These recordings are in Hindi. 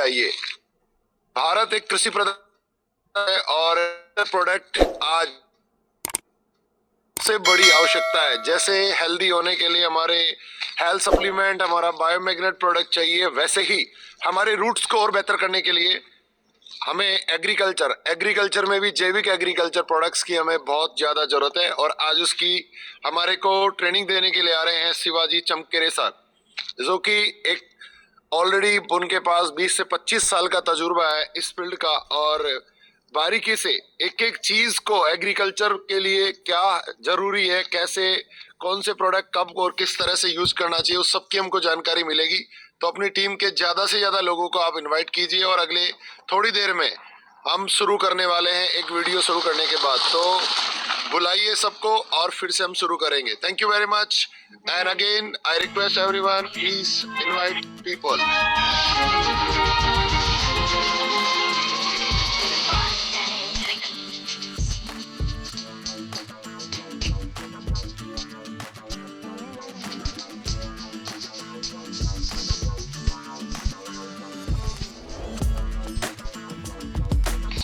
चाहिए। भारत एक कृषि प्रधान है और प्रोडक्ट आज सबसे बड़ी आवश्यकता है। जैसे हेल्दी होने के लिए हमारे हेल्थ सप्लीमेंट, हमारा बायोमैग्नेट प्रोडक्ट चाहिए, वैसे ही हमारे रूट्स को और बेहतर करने के लिए हमें एग्रीकल्चर में भी जैविक एग्रीकल्चर प्रोडक्ट्स की हमें बहुत ज्यादा जरूरत है। और आज उसकी हमारे को ट्रेनिंग देने के लिए आ रहे हैं शिवाजी चमकेरे सर, जो कि एक ऑलरेडी उनके पास 20 से 25 साल का तजुर्बा है इस फील्ड का, और बारीकी से एक एक चीज को एग्रीकल्चर के लिए क्या जरूरी है, कैसे कौन से प्रोडक्ट कब और किस तरह से यूज करना चाहिए, उस सबकी हमको जानकारी मिलेगी। तो अपनी टीम के ज्यादा से ज्यादा लोगों को आप इनवाइट कीजिए और अगले थोड़ी देर में हम शुरू करने वाले हैं एक वीडियो शुरू करने के बाद। तो बुलाइए सबको और फिर से हम शुरू करेंगे। Thank you very much and again I request everyone, please invite people.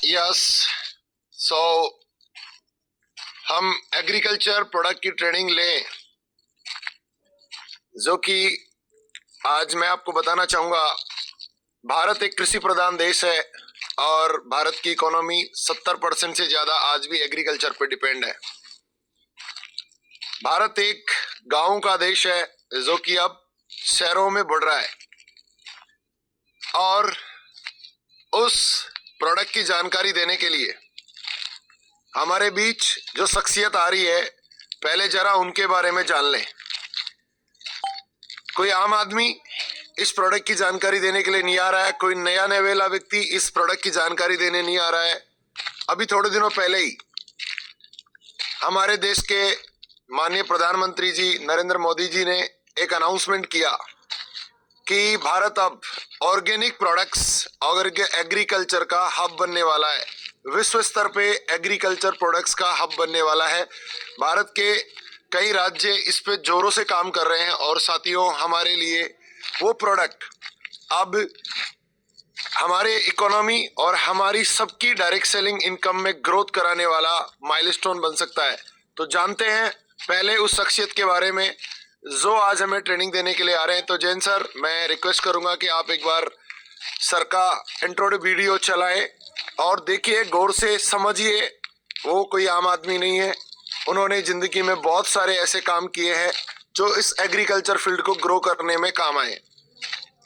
Yes, so हम एग्रीकल्चर प्रोडक्ट की ट्रेनिंग लें, जो कि आज मैं आपको बताना चाहूंगा। भारत एक कृषि प्रधान देश है और भारत की इकोनॉमी 70% से ज्यादा आज भी एग्रीकल्चर पर डिपेंड है। भारत एक गांव का देश है जो कि अब शहरों में बढ़ रहा है, और उस प्रोडक्ट की जानकारी देने के लिए हमारे बीच जो शख्सियत आ रही है, पहले जरा उनके बारे में जान लें। कोई आम आदमी इस प्रोडक्ट की जानकारी देने के लिए नहीं आ रहा है, कोई नया नवेला व्यक्ति इस प्रोडक्ट की जानकारी देने नहीं आ रहा है। अभी थोड़े दिनों पहले ही हमारे देश के माननीय प्रधानमंत्री जी नरेंद्र मोदी जी ने एक अनाउंसमेंट किया कि भारत अब ऑर्गेनिक प्रोडक्ट्स और एग्रीकल्चर का हब बनने वाला है। विश्व स्तर पे एग्रीकल्चर प्रोडक्ट्स का हब बनने वाला है। भारत के कई राज्य इस पे जोरों से काम कर रहे हैं और साथियों, हमारे लिए वो प्रोडक्ट अब हमारे इकोनॉमी और हमारी सबकी डायरेक्ट सेलिंग इनकम में ग्रोथ कराने वाला माइलस्टोन बन सकता है। तो जानते हैं पहले उस शख्सियत के बारे में जो आज हमें ट्रेनिंग देने के लिए आ रहे हैं। तो जैन सर, मैं रिक्वेस्ट करूंगा कि आप एक बार सर का इंट्रो वीडियो चलाएं और देखिए, गौर से समझिए। वो कोई आम आदमी नहीं है, उन्होंने जिंदगी में बहुत सारे ऐसे काम किए हैं जो इस एग्रीकल्चर फील्ड को ग्रो करने में काम आए।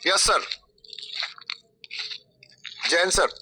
Yes sir, Jain sir.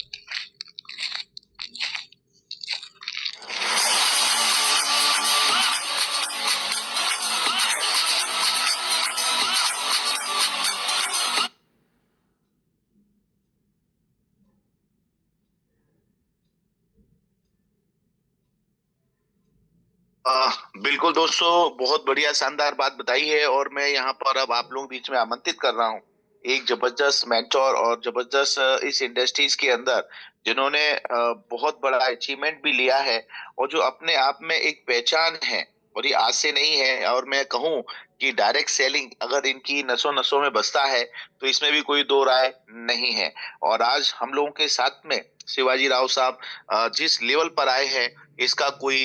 बिल्कुल दोस्तों, बहुत बढ़िया शानदार बात बताई है। और मैं यहाँ पर अब आप लोगों के बीच में आमंत्रित कर रहा हूँ एक जबरदस्त मेंटोर और जबरदस्त इस इंडस्ट्रीज के अंदर जिन्होंने बहुत बड़ा अचीवमेंट भी लिया है और जो अपने आप में एक पहचान है। और ये आज से नहीं है, और मैं कहूँ कि डायरेक्ट सेलिंग अगर इनकी नसों नसों में बसता है तो इसमें भी कोई दो राय नहीं है। और आज हम लोगों के साथ में शिवाजी राव साहब जिस लेवल पर आए हैं, इसका कोई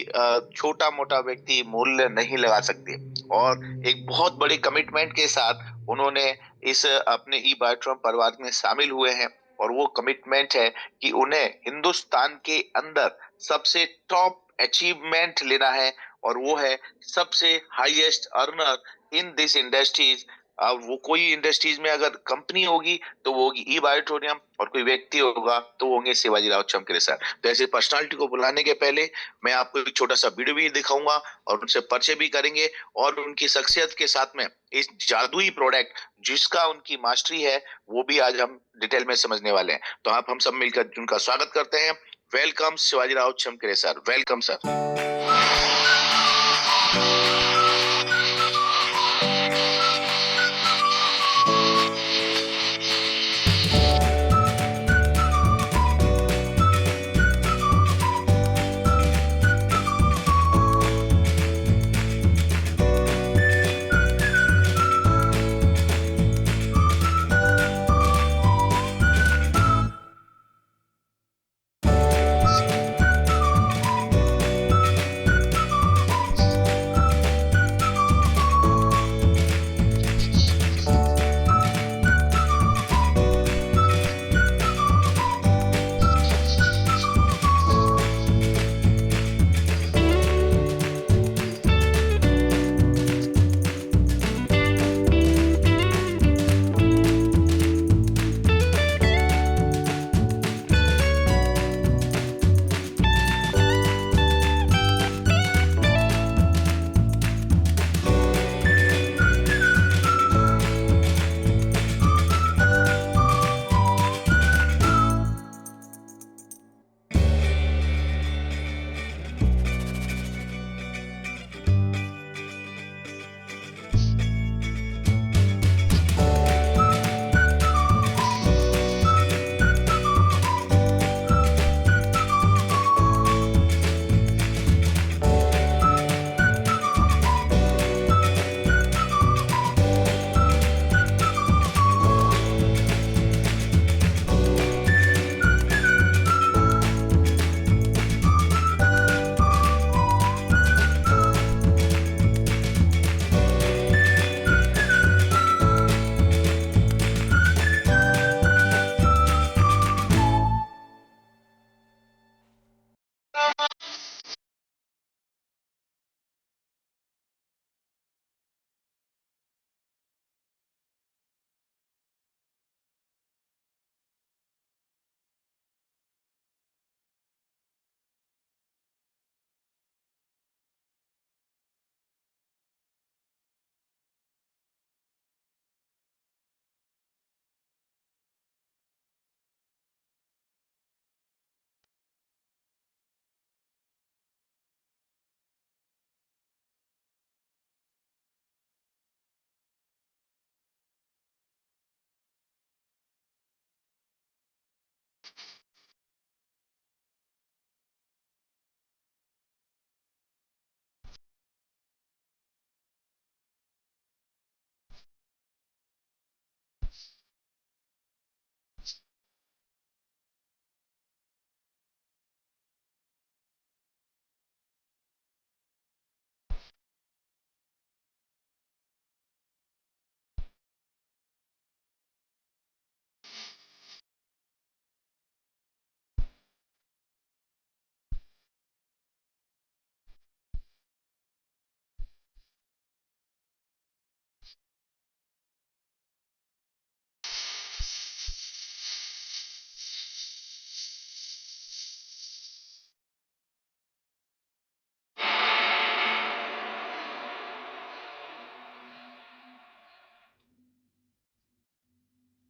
छोटा मोटा व्यक्ति मूल्य नहीं लगा सकते। और एक बहुत बड़ी कमिटमेंट के साथ उन्होंने इस अपने ई बायोट्रॉन परिवार में शामिल हुए हैं। और वो कमिटमेंट है कि उन्हें हिंदुस्तान के अंदर सबसे टॉप अचीवमेंट लेना है, और वो है सबसे highest earner in this industries. अब वो कोई इंडस्ट्रीज में अगर कंपनी होगी तो वो होगी ई बायोटोनियम, और कोई व्यक्ति होगा तो वो होंगे शिवाजी राव चमकेरे सर। तो ऐसे पर्सनालिटी को बुलाने के पहले मैं आपको एक छोटा सा वीडियो भी दिखाऊंगा और उनसे परिचय भी करेंगे, और उनकी शख्सियत के साथ में इस जादुई प्रोडक्ट जिसका उनकी मास्टरी है वो भी आज हम डिटेल में समझने वाले हैं। तो आप हम सब मिलकर उनका स्वागत करते हैं। Welcome Shivaji Rao Chamkere sir, welcome sir.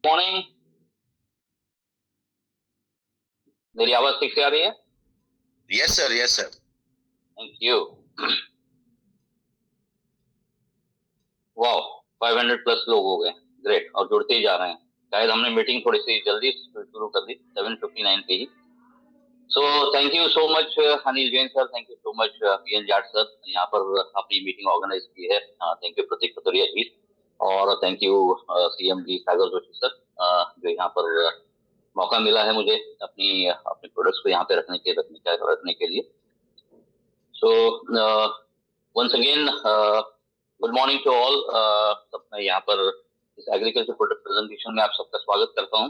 Morning. मेरी आवाज ठीक से आ रही है? Yes sir, yes sir. Thank you. वाह, 500 प्लस लोग हो गए, ग्रेट, और जुड़ते ही जा रहे हैं। शायद हमने मीटिंग थोड़ी सी जल्दी शुरू कर दी, 7:59 पे ही। So thank you so much Anil Jain sir, thank you so much PN Jat sir, यहाँ पर अपनी मीटिंग ऑर्गेनाइज की है। थैंक यू प्रतीक पतरिया जी, और thank you CM ji Sagar Joshi sir, जो यहाँ पर मौका मिला है मुझे अपनी अपने प्रोडक्ट्स को यहाँ पे रखने के लिए। So once again good morning to all. मैं यहाँ पर इस एग्रीकल्चर प्रोडक्ट प्रेजेंटेशन में आप सबका स्वागत करता हूँ।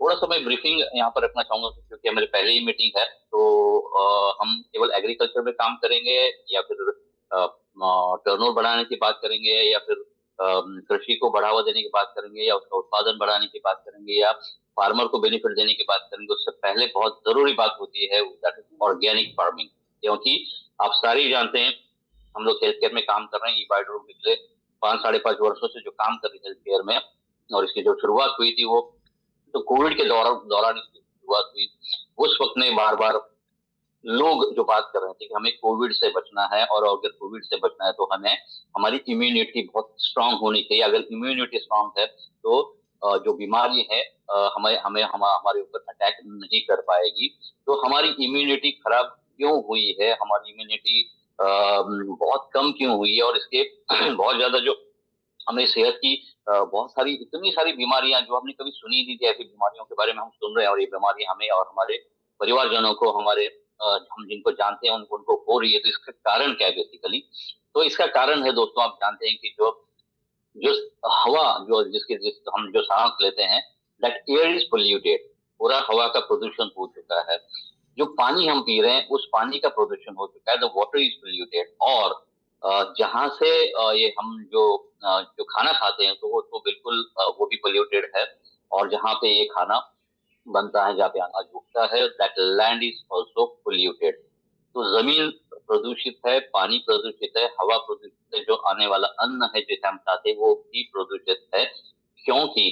थोड़ा सा मैं ब्रीफिंग यहाँ पर रखना चाहूंगा क्योंकि हमारी पहली ही मीटिंग है, तो हम केवल एग्रीकल्चर में काम करेंगे या फिर टर्नओवर बढ़ाने की बात करेंगे, या फिर कृषि को बढ़ावा देने की बात करेंगे, या उसका उत्पादन बढ़ाने की बात करेंगे, या फार्मर को बेनिफिट देने की बात करेंगे। उससे पहले बहुत जरूरी बात होती है ऑर्गेनिक फार्मिंग, क्योंकि आप सारे ही जानते हैं हम लोग हेल्थ केयर में काम कर रहे हैं। ई पिछले 5-5.5 वर्षों से जो काम कर रही है हेल्थ केयर में, और इसकी जो शुरुआत हुई थी वो तो कोविड के दौरान इसकी शुरुआत हुई। उस वक्त में बार बार लोग जो बात कर रहे थे कि हमें कोविड से बचना है, और अगर कोविड से बचना है तो हमें हमारी इम्यूनिटी बहुत स्ट्रांग होनी चाहिए। अगर इम्यूनिटी स्ट्रांग है तो जो बीमारी है हमारे ऊपर अटैक नहीं कर पाएगी। तो हमारी इम्यूनिटी खराब क्यों हुई है, हमारी इम्यूनिटी बहुत कम क्यों हुई है, और इसके बहुत ज्यादा जो हमें सेहत की बहुत सारी इतनी सारी बीमारियां जो हमने कभी सुनी नहीं थी, ऐसी बीमारियों के बारे में हम सुन रहे हैं, और ये बीमारी हमें और हमारे परिवारजनों को, हमारे हम जिनको जानते हैं उनको हो रही है। तो इसका कारण क्या है बेसिकली? तो इसका कारण है दोस्तों, आप जानते हैं कि जो जो हवा हम जो सांस लेते हैं, दैट एयर इज पोल्यूटेड, पूरा हवा का प्रदूषण हो चुका है। जो पानी हम पी रहे हैं उस पानी का प्रदूषण हो चुका है, द वाटर इज पोल्यूटेड। और जहां से ये हम जो खाना खाते हैं तो वो तो बिल्कुल वो भी पोल्यूटेड है। और जहां पे ये खाना बनता है, जहाँ पे अनाज उगता है, that land is also polluted. तो जमीन प्रदूषित है, पानी प्रदूषित है, हवा प्रदूषित है, जो आने वाला अन्न है जिसे हम खाते हैं वो भी प्रदूषित है। क्योंकि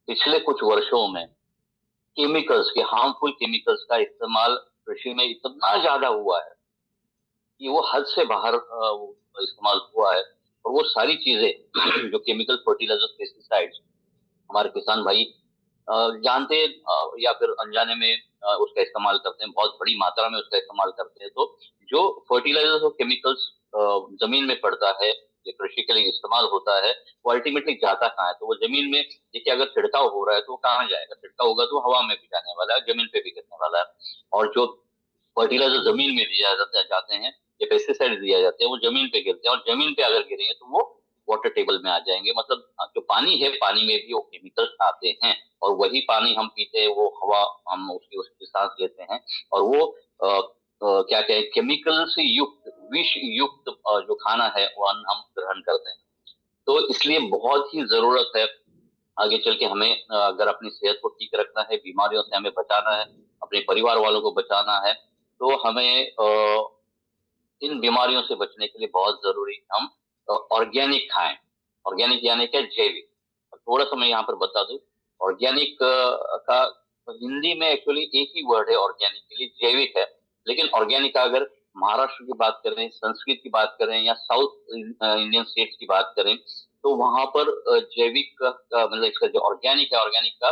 पिछले कुछ वर्षों में केमिकल्स के हार्मफुल केमिकल्स का इस्तेमाल कृषि में इतना ज्यादा हुआ है कि वो हद से बाहर इस्तेमाल हुआ है। और वो सारी चीजें जो केमिकल फर्टिलाइजर्स, पेस्टिसाइड्स, हमारे किसान भाई जानते या फिर अनजाने में उसका इस्तेमाल करते हैं, बहुत बड़ी मात्रा में उसका इस्तेमाल करते हैं। तो जो फर्टिलाइजर्स और केमिकल्स जमीन में पड़ता है, ये कृषि के लिए इस्तेमाल होता है, वो अल्टीमेटली जाता कहाँ है? तो वो जमीन में, देखिए अगर छिड़काव हो रहा है तो वो कहाँ जाएगा? छिड़काव होगा तो हवा में भी जाने वाला है, जमीन पे भी गिरने वाला है। और जो फर्टिलाइजर जमीन में दिया जाते हैं, ये पेस्टिसाइड दिया जाते हैं, वो जमीन पे गिरते हैं, और जमीन पे अगर गिरेंगे तो वो वाटर टेबल में आ जाएंगे। मतलब जो पानी है, पानी में भी वो केमिकल्स आते हैं, और वही पानी हम पीते हैं, वो हवा हम उसकी सांस लेते हैं, और वो क्या कहें, केमिकल से युक्त, विष युक्त जो खाना है वो अन्न हम ग्रहण करते हैं। तो इसलिए बहुत ही जरूरत है आगे चल के हमें, अगर अपनी सेहत को ठीक रखना है, बीमारियों से हमें बचाना है, अपने परिवार वालों को बचाना है, तो हमें इन बीमारियों से बचने के लिए बहुत जरूरी हम ऑर्गेनिक खाएं। ऑर्गेनिक यानी क्या? जैविक। थोड़ा सा मैं यहाँ पर बता दूं, ऑर्गेनिक का हिंदी में एक्चुअली एक ही वर्ड है ऑर्गेनिक के लिए, जैविक है। लेकिन ऑर्गेनिक का अगर महाराष्ट्र की बात करें, संस्कृत की बात करें, या साउथ इंडियन स्टेट्स की बात करें, तो वहां पर जैविक का मतलब इसका जो ऑर्गेनिक है, ऑर्गेनिक का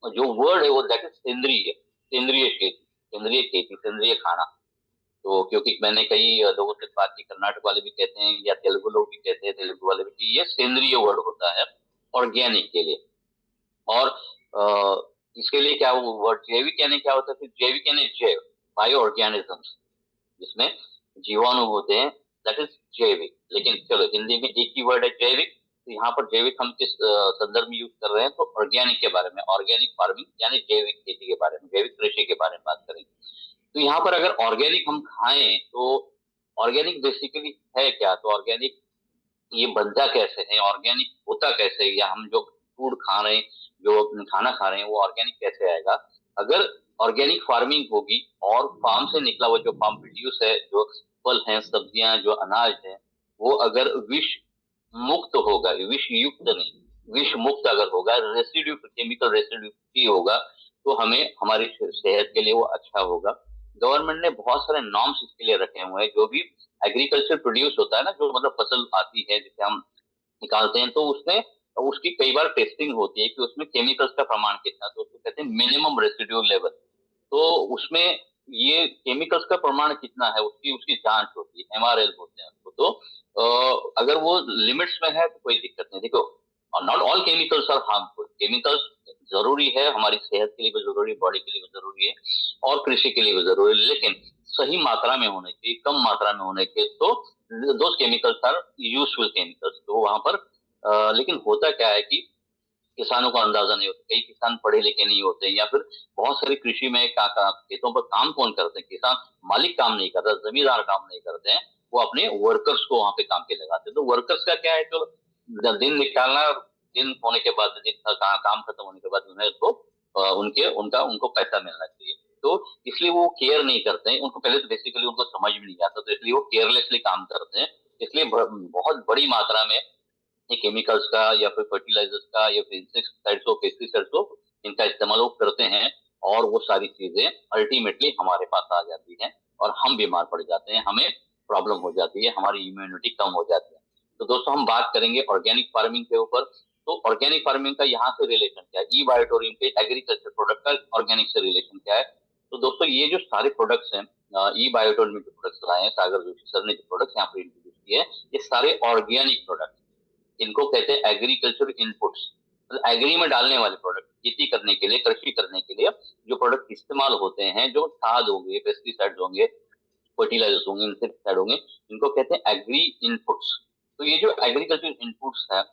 जो वर्ड है वो दैट इज सेंद्रीय, सेंद्रीय खेती, सेंद्रीय खेती, सेंद्रीय खाना। तो क्योंकि मैंने कई लोगों से बात की, कर्नाटक वाले भी कहते हैं या तेलुगु लोग भी कहते हैं, तेलुगु वाले भी, कि ये सेंद्रीय वर्ड होता है ऑर्गेनिक के लिए। और इसके लिए क्या वो वर्ड जैविक यानी क्या होता है? जैविक यानी जैव, बायो ऑर्गेनिजम्स, जिसमें जीवाणु होते हैं, दैट इज जैविक। लेकिन चलो हिंदी में एक ही वर्ड है जैविक, तो यहाँ पर जैविक हम किस संदर्भ में यूज कर रहे हैं? तो ऑर्गेनिक के बारे में, ऑर्गेनिक फार्मिंग यानी जैविक खेती के बारे में, जैविक कृषि के बारे में बात करेंगे। तो यहाँ पर अगर ऑर्गेनिक हम खाएं तो ऑर्गेनिक बेसिकली है क्या? तो ऑर्गेनिक ये बनता कैसे है, ऑर्गेनिक होता कैसे है, या हम जो फूड खा रहे हैं, जो खाना खा रहे हैं, वो ऑर्गेनिक कैसे आएगा? अगर ऑर्गेनिक फार्मिंग होगी और फार्म से निकला हुआ जो फार्म प्रोड्यूस है, जो फल हैं, सब्जियां, जो अनाज है, वो अगर विष मुक्त होगा, विष युक्त नहीं, विष मुक्त अगर होगा, रेसिड्यू केमिकल रेसिड्यू फ्री होगा, तो हमें हमारी सेहत के लिए वो अच्छा होगा। गवर्नमेंट ने बहुत सारे नॉर्म्स इसके लिए रखे हुए हैं। जो भी एग्रीकल्चर प्रोड्यूस होता है ना, जो मतलब फसल आती है जिसे हम निकालते हैं, तो उसमें उसकी कई बार टेस्टिंग होती है कि उसमें केमिकल्स का प्रमाण कितना, तो उसको कहते हैं मिनिमम रेसिड्यूल लेवल। तो उसमें ये केमिकल्स का प्रमाण कितना है उसकी उसकी जांच होती है, एमआरएल बोलते हैं उसको। तो अगर वो लिमिट्स में है तो कोई दिक्कत नहीं। देखो, not all chemicals are harmful. Chemicals जरूरी है, हमारी सेहत के लिए भी जरूरी है, बॉडी के लिए भी जरूरी है, और कृषि के लिए भी जरूरी है, लेकिन सही मात्रा में होने चाहिए, कम मात्रा में होने चाहिए। तो दो केमिकल्स आर यूजफुल केमिकल्स। तो वहां पर लेकिन होता क्या है कि किसानों को अंदाजा नहीं होता, कई किसान पढ़े लिखे नहीं होते, या फिर बहुत सारी कृषि में खेतों पर काम कौन करते हैं, किसान मालिक काम नहीं करता, जमींदार काम नहीं करते हैं, वो अपने वर्कर्स को वहां पे काम पे लगाते हैं। तो वर्कर्स का क्या है, जो दिन निकालना, दिन होने के बाद, दिन का काम खत्म होने के बाद उन्हें उसको उनको पैसा मिलना चाहिए। तो इसलिए वो केयर नहीं करते हैं, उनको पहले तो बेसिकली उनको समझ भी नहीं आता, तो इसलिए वो केयरलेसली काम करते हैं। इसलिए बहुत बड़ी मात्रा में ये केमिकल्स का या फिर फर्टिलाइजर्स का या फिर इंसेक्टिसाइड्स हो, पेस्टिसाइड्स हो, इनका इस्तेमाल वो करते हैं, और वो सारी चीजें अल्टीमेटली हमारे पास आ जाती हैं और हम बीमार पड़ जाते हैं, हमें प्रॉब्लम हो जाती है, हमारी इम्यूनिटी कम हो जाती है। तो दोस्तों, हम बात करेंगे ऑर्गेनिक फार्मिंग के ऊपर। तो ऑर्गेनिक फार्मिंग का यहाँ से रिलेशन क्या है, ई बायोटोरियम के एग्रीकल्चर प्रोडक्ट का ऑर्गेनिक से रिलेशन क्या है। तो दोस्तों, ये जो सारे प्रोडक्ट्स हैं, ई बायोटोरियम के प्रोडक्ट्स लाए हैं सागर जोशी सर ने, जो प्रोडक्ट्स यहाँ पर इंट्रोड्यूस किए हैं, ये सारे ऑर्गेनिक प्रोडक्ट, इनको कहते हैं एग्रीकल्चर इनपुट्स। मतलब एग्री में डालने वाले प्रोडक्ट, खेती करने के लिए, कृषि करने के लिए जो प्रोडक्ट इस्तेमाल होते हैं, जो खाद होंगे, पेस्टिसाइड होंगे, फर्टिलाइजर्स होंगे, इंसेक्टिसाइड होंगे, इनको कहते हैं एग्री इनपुट्स। तो ये जो एग्रीकल्चर इनपुट्स है,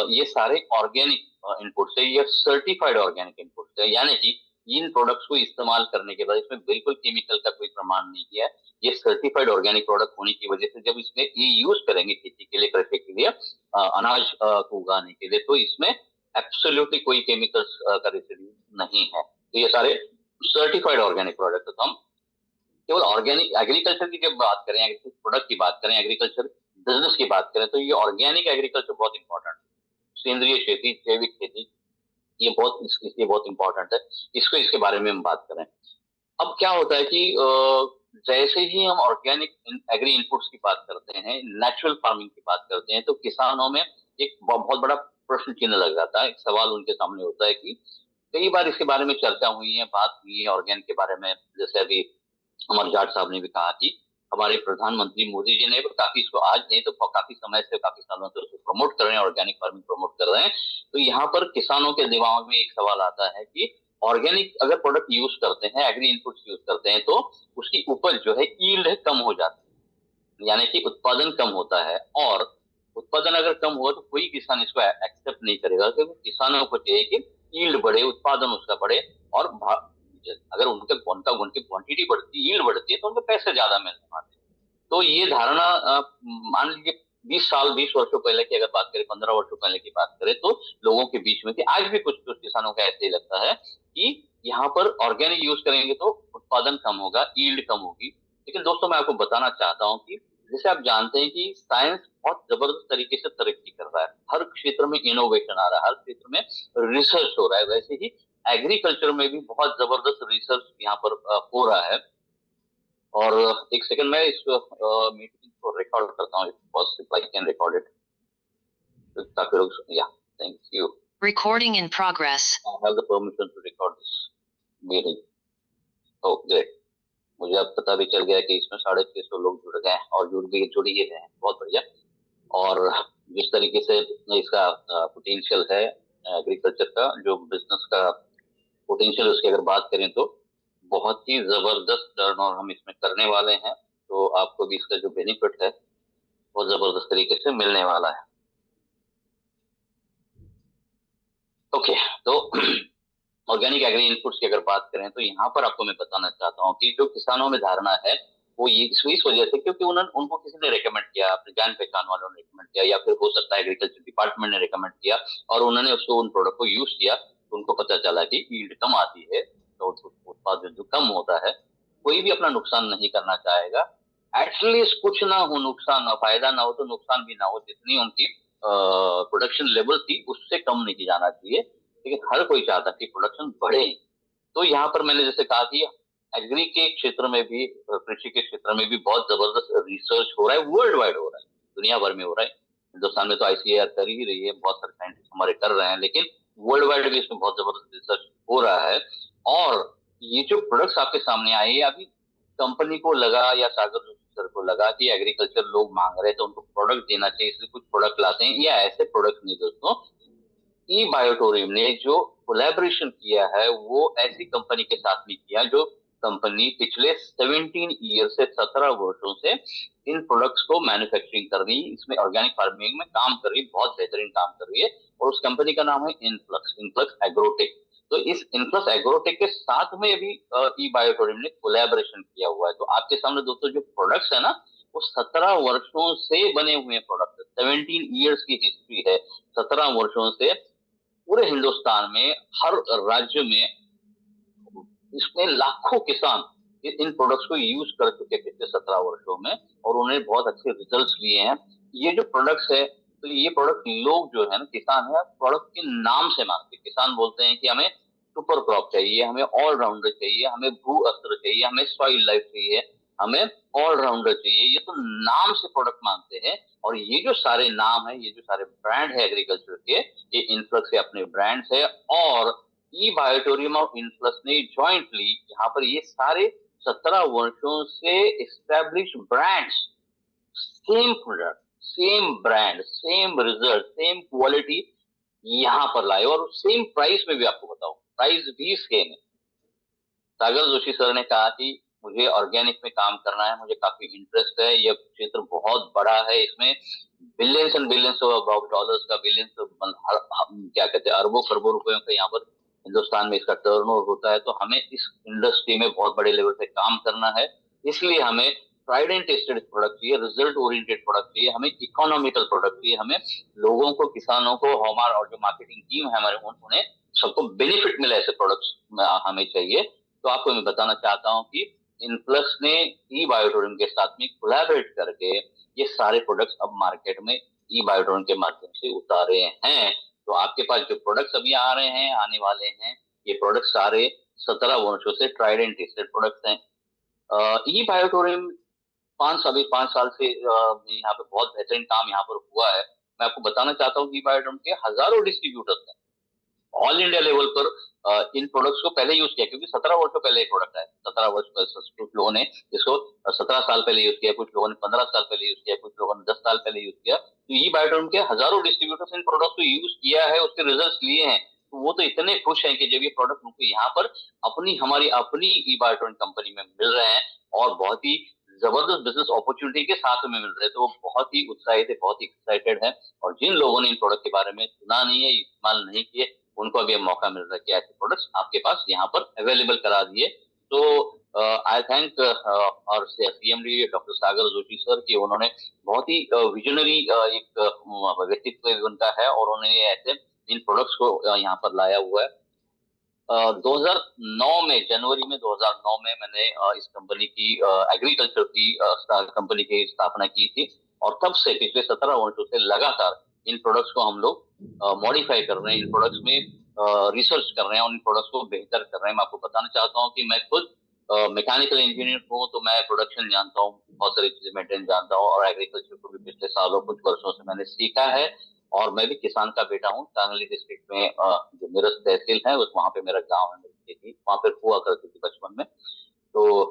ये सारे ऑर्गेनिक इनपुट्स है, ये सर्टिफाइड ऑर्गेनिक इनपुट्स है। यानी कि इन प्रोडक्ट्स को इस्तेमाल करने के बाद इसमें बिल्कुल केमिकल का कोई प्रमाण नहीं किया है। ये सर्टिफाइड ऑर्गेनिक प्रोडक्ट होने की वजह से जब इसमें ये यूज करेंगे खेती के लिए, कृषि के लिए, अनाज को उगाने के लिए, तो इसमें एब्सोल्युटली कोई केमिकल्स का रेसिड्यू नहीं है। तो ये सारे सर्टिफाइड ऑर्गेनिक प्रोडक्ट। तो हम केवल ऑर्गेनिक एग्रीकल्चर की जब बात करें, एग्रीकल्चर प्रोडक्ट की बात करें, एग्रीकल्चर बिजनेस की बात करें, तो ये ऑर्गेनिक एग्रीकल्चर बहुत इंपॉर्टेंट है। सेंद्रीय खेती, जैविक खेती, ये बहुत इसलिए बहुत इंपॉर्टेंट है। इसके बारे में हम बात करें। अब क्या होता है कि जैसे ही हम ऑर्गेनिक एग्री इनपुट्स की बात करते हैं, नेचुरल फार्मिंग की बात करते हैं, तो किसानों में एक बहुत बड़ा प्रश्न चिन्ह लग जाता है। एक सवाल उनके सामने होता है कि कई बार इसके बारे में चर्चा हुई है, बात हुई है ऑर्गेनिक के बारे में। जैसे अभी अमर जाट साहब ने भी कहा कि हमारे प्रधानमंत्री मोदी जी ने काफी इसको, आज नहीं तो काफी समय से, काफी सालों से उसको प्रमोट कर रहे हैं, ऑर्गेनिक फार्मिंग प्रमोट कर रहे हैं। तो यहाँ पर किसानों के दिमाग में एक सवाल आता है कि ऑर्गेनिक अगर प्रोडक्ट यूज करते हैं, एग्री इनपुट्स यूज करते हैं, तो उसकी उपज जो है, यील्ड कम हो जाती है, यानी कि उत्पादन कम होता है। और उत्पादन अगर कम हुआ तो कोई किसान इसको एक्सेप्ट नहीं करेगा, क्योंकि किसानों को चाहिए कि यील्ड बढ़े, उत्पादन उसका बढ़े, और अगर उनकी क्वांटिटी बढ़ती, यील्ड बढ़ती है, तो उनको पैसे ज्यादा मिलने वाले हैं। तो ये धारणा, मान लीजिए 20 वर्षों पहले की अगर बात करें, 15 वर्षों पहले की बात करें, तो लोगों के बीच में थी। आज भी कुछ कुछ किसानों का ऐसे ही लगता है कि यहाँ पर ऑर्गेनिक यूज करेंगे तो उत्पादन कम होगा, यील्ड कम होगी। लेकिन दोस्तों, मैं आपको बताना चाहता हूँ कि जैसे आप जानते हैं कि साइंस बहुत जबरदस्त तरीके से तरक्की कर रहा है, हर क्षेत्र में इनोवेशन आ रहा है, हर क्षेत्र में रिसर्च हो रहा है। वैसे ही एग्रीकल्चर में भी बहुत जबरदस्त रिसर्च यहाँ पर हो रहा है। और एक सेकंड में इस मीटिंग को रिकॉर्ड करता हूँ, if I can record it, ताकि लोग, या thank you, Recording in progress. I have the permission to record this meeting. Oh great, मुझे अब पता भी चल गया कि इसमें 650 लोग जुड़ गए हैं, और जुड़ ही रहे हैं, बहुत बढ़िया। और जिस तरीके से इसका पोटेंशियल है, एग्रीकल्चर का जो बिजनेस का पोटेंशियल, उसकी अगर बात करें तो बहुत ही जबरदस्त टर्नओवर हम इसमें करने वाले हैं। तो आपको भी इसका जो बेनिफिट है वो जबरदस्त तरीके से मिलने वाला है। ओके, तो ऑर्गेनिक एग्री इनपुट्स की अगर बात करें, तो यहाँ पर आपको मैं बताना चाहता हूँ कि जो किसानों में धारणा है वो ये इस वजह से, क्योंकि उनको किसी ने रेकमेंड किया, अपने जान पहचान वालों ने रेकमेंड किया, या फिर हो सकता है एग्रीकल्चर डिपार्टमेंट ने रेकमेंड किया, और उन्होंने उसको, उन प्रोडक्ट को यूज किया, तो उनको पता चला कि यील्ड कम आती है, तो उत्पादन जो कम होता है। कोई भी अपना नुकसान नहीं करना चाहेगा, एटलीस्ट कुछ ना हो नुकसान, ना फायदा ना हो तो नुकसान भी ना हो, जितनी उनकी प्रोडक्शन लेवल थी उससे कम नहीं जाना चाहिए, लेकिन हर कोई चाहता कि प्रोडक्शन बढ़े। तो यहाँ पर मैंने जैसे कहा कि एग्री के क्षेत्र में भी, कृषि के क्षेत्र में भी बहुत जबरदस्त रिसर्च हो रहा है, वर्ल्ड वाइड हो रहा है, दुनिया भर में हो रहा है। हिंदुस्तान में तो आईसीएआर कर ही रही है, बहुत सारे साइंटिस्ट हमारे कर रहे हैं, लेकिन वर्ल्ड वाइड भी इसमें बहुत जबरदस्त रिसर्च हो रहा है। और ये जो प्रोडक्ट्स आपके सामने आए हैं, अभी कंपनी को लगा या सागर जोशी सर को लगा कि एग्रीकल्चर लोग मांग रहे हैं तो उनको प्रोडक्ट देना चाहिए, इसलिए कुछ प्रोडक्ट लाते हैं, या ऐसे प्रोडक्ट नहीं दोस्तों। ई बायोटोरियम ने जो कोलैबोरेशन किया है वो ऐसी कंपनी के साथ में किया जो कंपनी पिछले 17 ईयर से 17 वर्षों से इन प्रोडक्ट्स को मैन्युफैक्चरिंग कर रही है, इसमें ऑर्गेनिक फार्मिंग में काम कर रही है, बहुत बेहतरीन काम कर रही है। और उस कंपनी का नाम है इनफ्लक्स एग्रोटेक। तो इस इनफ्लक्स एग्रोटेक के साथ में अभी ई बायोटोरियम ने कोलैबोरेशन किया हुआ है। तो आपके सामने दोस्तों जो प्रोडक्ट्स है ना, वो 17 वर्षों से बने हुए प्रोडक्ट, 17 ईयर्स की हिस्ट्री है। 17 वर्षों से पूरे हिंदुस्तान में हर राज्य में इसमें लाखों किसान इन प्रोडक्ट्स को यूज कर चुके पिछले 17 वर्षों में, और उन्हें बहुत अच्छे रिजल्ट्स लिए हैं। ये जो प्रोडक्ट्स है, तो ये प्रोडक्ट लोग जो है ना, किसान है, प्रोडक्ट के नाम से मांगते हैं। किसान बोलते हैं कि हमें सुपर क्रॉप चाहिए, हमें ऑलराउंडर चाहिए, हमें भू अस्त्र चाहिए, हमें सॉइल लाइफ चाहिए, हमें ऑलराउंडर चाहिए। ये तो नाम से प्रोडक्ट मांगते हैं। और ये जो सारे नाम है, ये जो सारे ब्रांड है एग्रीकल्चर के, ये इनफ्लक्स के अपने ब्रांड्स है। और ई बायोटोरियम ऑफ इनफ्लक्स ने जॉइंटली यहाँ पर ये सारे 17 वर्षों से establish brands, same product, same brand, same result, same quality यहाँ पर लाए, और सेम प्राइस में भी। आपको बताओ प्राइस भी सेम है। सागर जोशी सर ने कहा कि मुझे ऑर्गेनिक में काम करना है, मुझे काफी इंटरेस्ट है, यह क्षेत्र बहुत बड़ा है, इसमें billions and billions of dollars का, बिलियंस क्या कहते हैं, अरबों खरबों रुपयों का यहाँ पर हिंदुस्तान में इसका टर्नओवर होता है। तो हमें इस इंडस्ट्री में बहुत बड़े लेवल पे काम करना है, इसलिए हमें ट्राइड एंड टेस्टेड प्रोडक्ट चाहिए, रिजल्ट ओरिएंटेड प्रोडक्ट चाहिए, हमें इकोनॉमिकल प्रोडक्ट चाहिए, हमें लोगों को, किसानों को, हमारा और जो मार्केटिंग टीम है हमारे, उन्हें सबको बेनिफिट मिले, ऐसे प्रोडक्ट्स हमें चाहिए। तो आपको मैं बताना चाहता हूँ कि इनप्लस ने ई बायोटोरियम के साथ में कोलैबोरेट करके ये सारे प्रोडक्ट्स अब मार्केट में ई बायोटोरियम के माध्यम से उतारे हैं। तो आपके पास जो प्रोडक्ट्स अभी आ रहे हैं, आने वाले हैं, ये प्रोडक्ट्स सारे 17 वर्षों से ट्राइड एंड टेस्टेड प्रोडक्ट्स हैं। ई बायोटोरियम 5 साल से यहाँ पे बहुत बेहतरीन काम यहाँ पर हुआ है। मैं आपको बताना चाहता हूँ कि ई बायोटोरियम के हजारों डिस्ट्रीब्यूटर्स हैं ऑल इंडिया लेवल पर। इन प्रोडक्ट्स को पहले यूज किया, क्योंकि 17 वर्षों पहले ये प्रोडक्ट है। 17 वर्ष कुछ लोगों ने इसको 17 साल पहले यूज किया, कुछ लोगों ने 15 साल पहले यूज किया, कुछ लोगों ने 10 साल पहले यूज किया। तो ई बायोटोरियम के हजारों डिस्ट्रीब्यूटर्स इन प्रोडक्ट को यूज किया है, उसके रिजल्ट लिए हैं। तो वो तो इतने खुश हैं कि जब ये प्रोडक्ट उनको यहाँ पर हमारी अपनी ई बायोटोरियम कंपनी में मिल रहे हैं, और बहुत ही जबरदस्त बिजनेस अपॉर्चुनिटी के साथ में मिल रहे हैं, तो वो बहुत ही उत्साहित है, बहुत ही एक्साइटेड है। और जिन लोगों ने इन प्रोडक्ट के बारे में सुना नहीं है, इस्तेमाल नहीं किए, उनको अभी मौका मिल रहा है कि ऐसे प्रोडक्ट्स आपके पास यहाँ पर अवेलेबल करा दिए। तो आई थैंक और सीएमडी डॉक्टर सागर जोशी सर कि उन्होंने बहुत ही विजनरी एक व्यक्तित्व उनका है, और उन्होंने ऐसे इन प्रोडक्ट्स को यहाँ पर लाया हुआ है। 2009 में, जनवरी में 2009 में मैंने इस कंपनी की, एग्रीकल्चर की कंपनी की स्थापना की थी। और तब से पिछले 17 वर्षों से लगातार इन प्रोडक्ट्स को हम लोग मॉडिफाई कर रहे हैं, इन प्रोडक्ट्स में रिसर्च कर रहे हैं और इन प्रोडक्ट्स को बेहतर कर रहे हैं। मैं आपको बताना चाहता हूँ कि मैं खुद मैकेनिकल इंजीनियर हूँ, तो मैं प्रोडक्शन जानता हूँ, बहुत सारी चीजें मेंटेन जानता हूँ, और एग्रीकल्चर को भी पिछले सालों, कुछ वर्षों से मैंने सीखा है। और मैं भी किसान का बेटा हूँ। सांगली डिस्ट्रिक्ट में जो मिरज तहसील है, वहाँ पे मेरा गाँव है, मेरी खेती वहाँ पे हुआ करती थी बचपन में। तो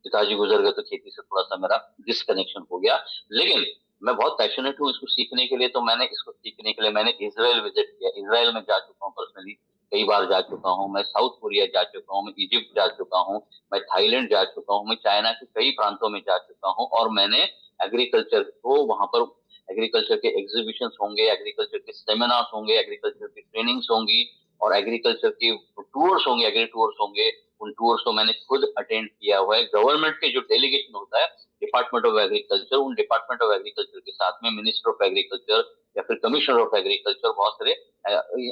पिताजी गुजर गए तो खेती से थोड़ा सा मेरा डिसकनेक्शन हो गया, लेकिन मैं बहुत पैशनेट हूँ इसको सीखने के लिए। तो मैंने इसको सीखने के लिए मैंने इजराइल विजिट किया, इजराइल में जा चुका हूँ पर्सनली, कई बार जा चुका हूँ। मैं साउथ कोरिया जा चुका हूँ, मैं इजिप्ट जा चुका हूँ, मैं थाईलैंड जा चुका हूँ, मैं चाइना के कई प्रांतों में जा चुका हूँ। और मैंने एग्रीकल्चर को, वहां पर एग्रीकल्चर के एग्जीबिशंस होंगे, एग्रीकल्चर के सेमिनार्स होंगे, एग्रीकल्चर की ट्रेनिंग्स होंगी, और एग्रीकल्चर के टूर्स होंगे, एग्री टूर्स होंगे। उन टूर्स को मैंने खुद अटेंड किया हुआ है। गवर्नमेंट के जो डेलीगेशन होता है, डिपार्टमेंट ऑफ एग्रीकल्चर, उन डिपार्टमेंट ऑफ एग्रीकल्चर के साथ में मिनिस्टर ऑफ एग्रीकल्चर या फिर कमिश्नर ऑफ एग्रीकल्चर, बहुत सारे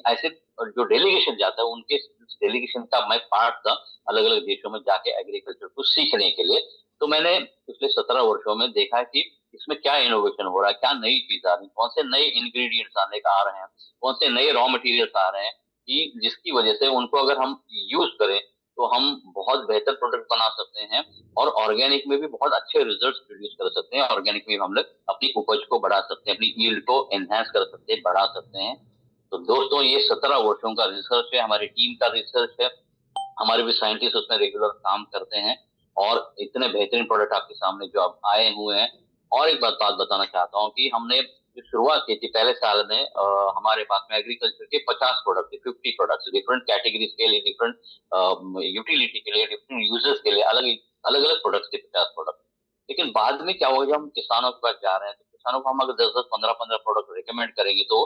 ऐसे जो डेलीगेशन जाता है, उनके डेलीगेशन का मैं पार्ट था, अलग अलग देशों में जाके एग्रीकल्चर को सीखने के लिए। तो मैंने पिछले 17 वर्षों में देखा कि इसमें क्या इनोवेशन हो रहा है, क्या नई चीज आ रही है, कौन से नए इंग्रेडिएंट्स आने का आ रहे हैं, कौन से नए रॉ मटेरियल्स आ रहे हैं, कि जिसकी वजह से उनको अगर हम यूज करें तो हम बहुत बेहतर प्रोडक्ट बना सकते हैं और ऑर्गेनिक में भी बहुत अच्छे रिजल्ट्स प्रोड्यूस कर सकते हैं। ऑर्गेनिक में हम लोग अपनी उपज को बढ़ा सकते हैं, अपनी यील्ड को एनहांस कर सकते हैं, बढ़ा सकते हैं। तो दोस्तों ये 17 वर्षों का रिसर्च है, हमारी टीम का रिसर्च है, हमारे भी साइंटिस्ट उसमें रेगुलर काम करते हैं और इतने बेहतरीन प्रोडक्ट आपके सामने जो अब आए हुए हैं। और एक बात बताना चाहता हूँ कि हमने जो शुरुआत की थी पहले साल में, हमारे पास में एग्रीकल्चर के 50 प्रोडक्ट थे, 50 प्रोडक्ट्स डिफरेंट कैटेगरीज के लिए, डिफरेंट यूटिलिटी के लिए, डिफरेंट यूजर्स के लिए अलग अलग अलग प्रोडक्ट्स थे, 50 प्रोडक्ट। लेकिन बाद में क्या होगा, जब हम किसानों के पास जा रहे हैं तो किसानों को हम अगर 10-10, 15-15 प्रोडक्ट रिकमेंड करेंगे तो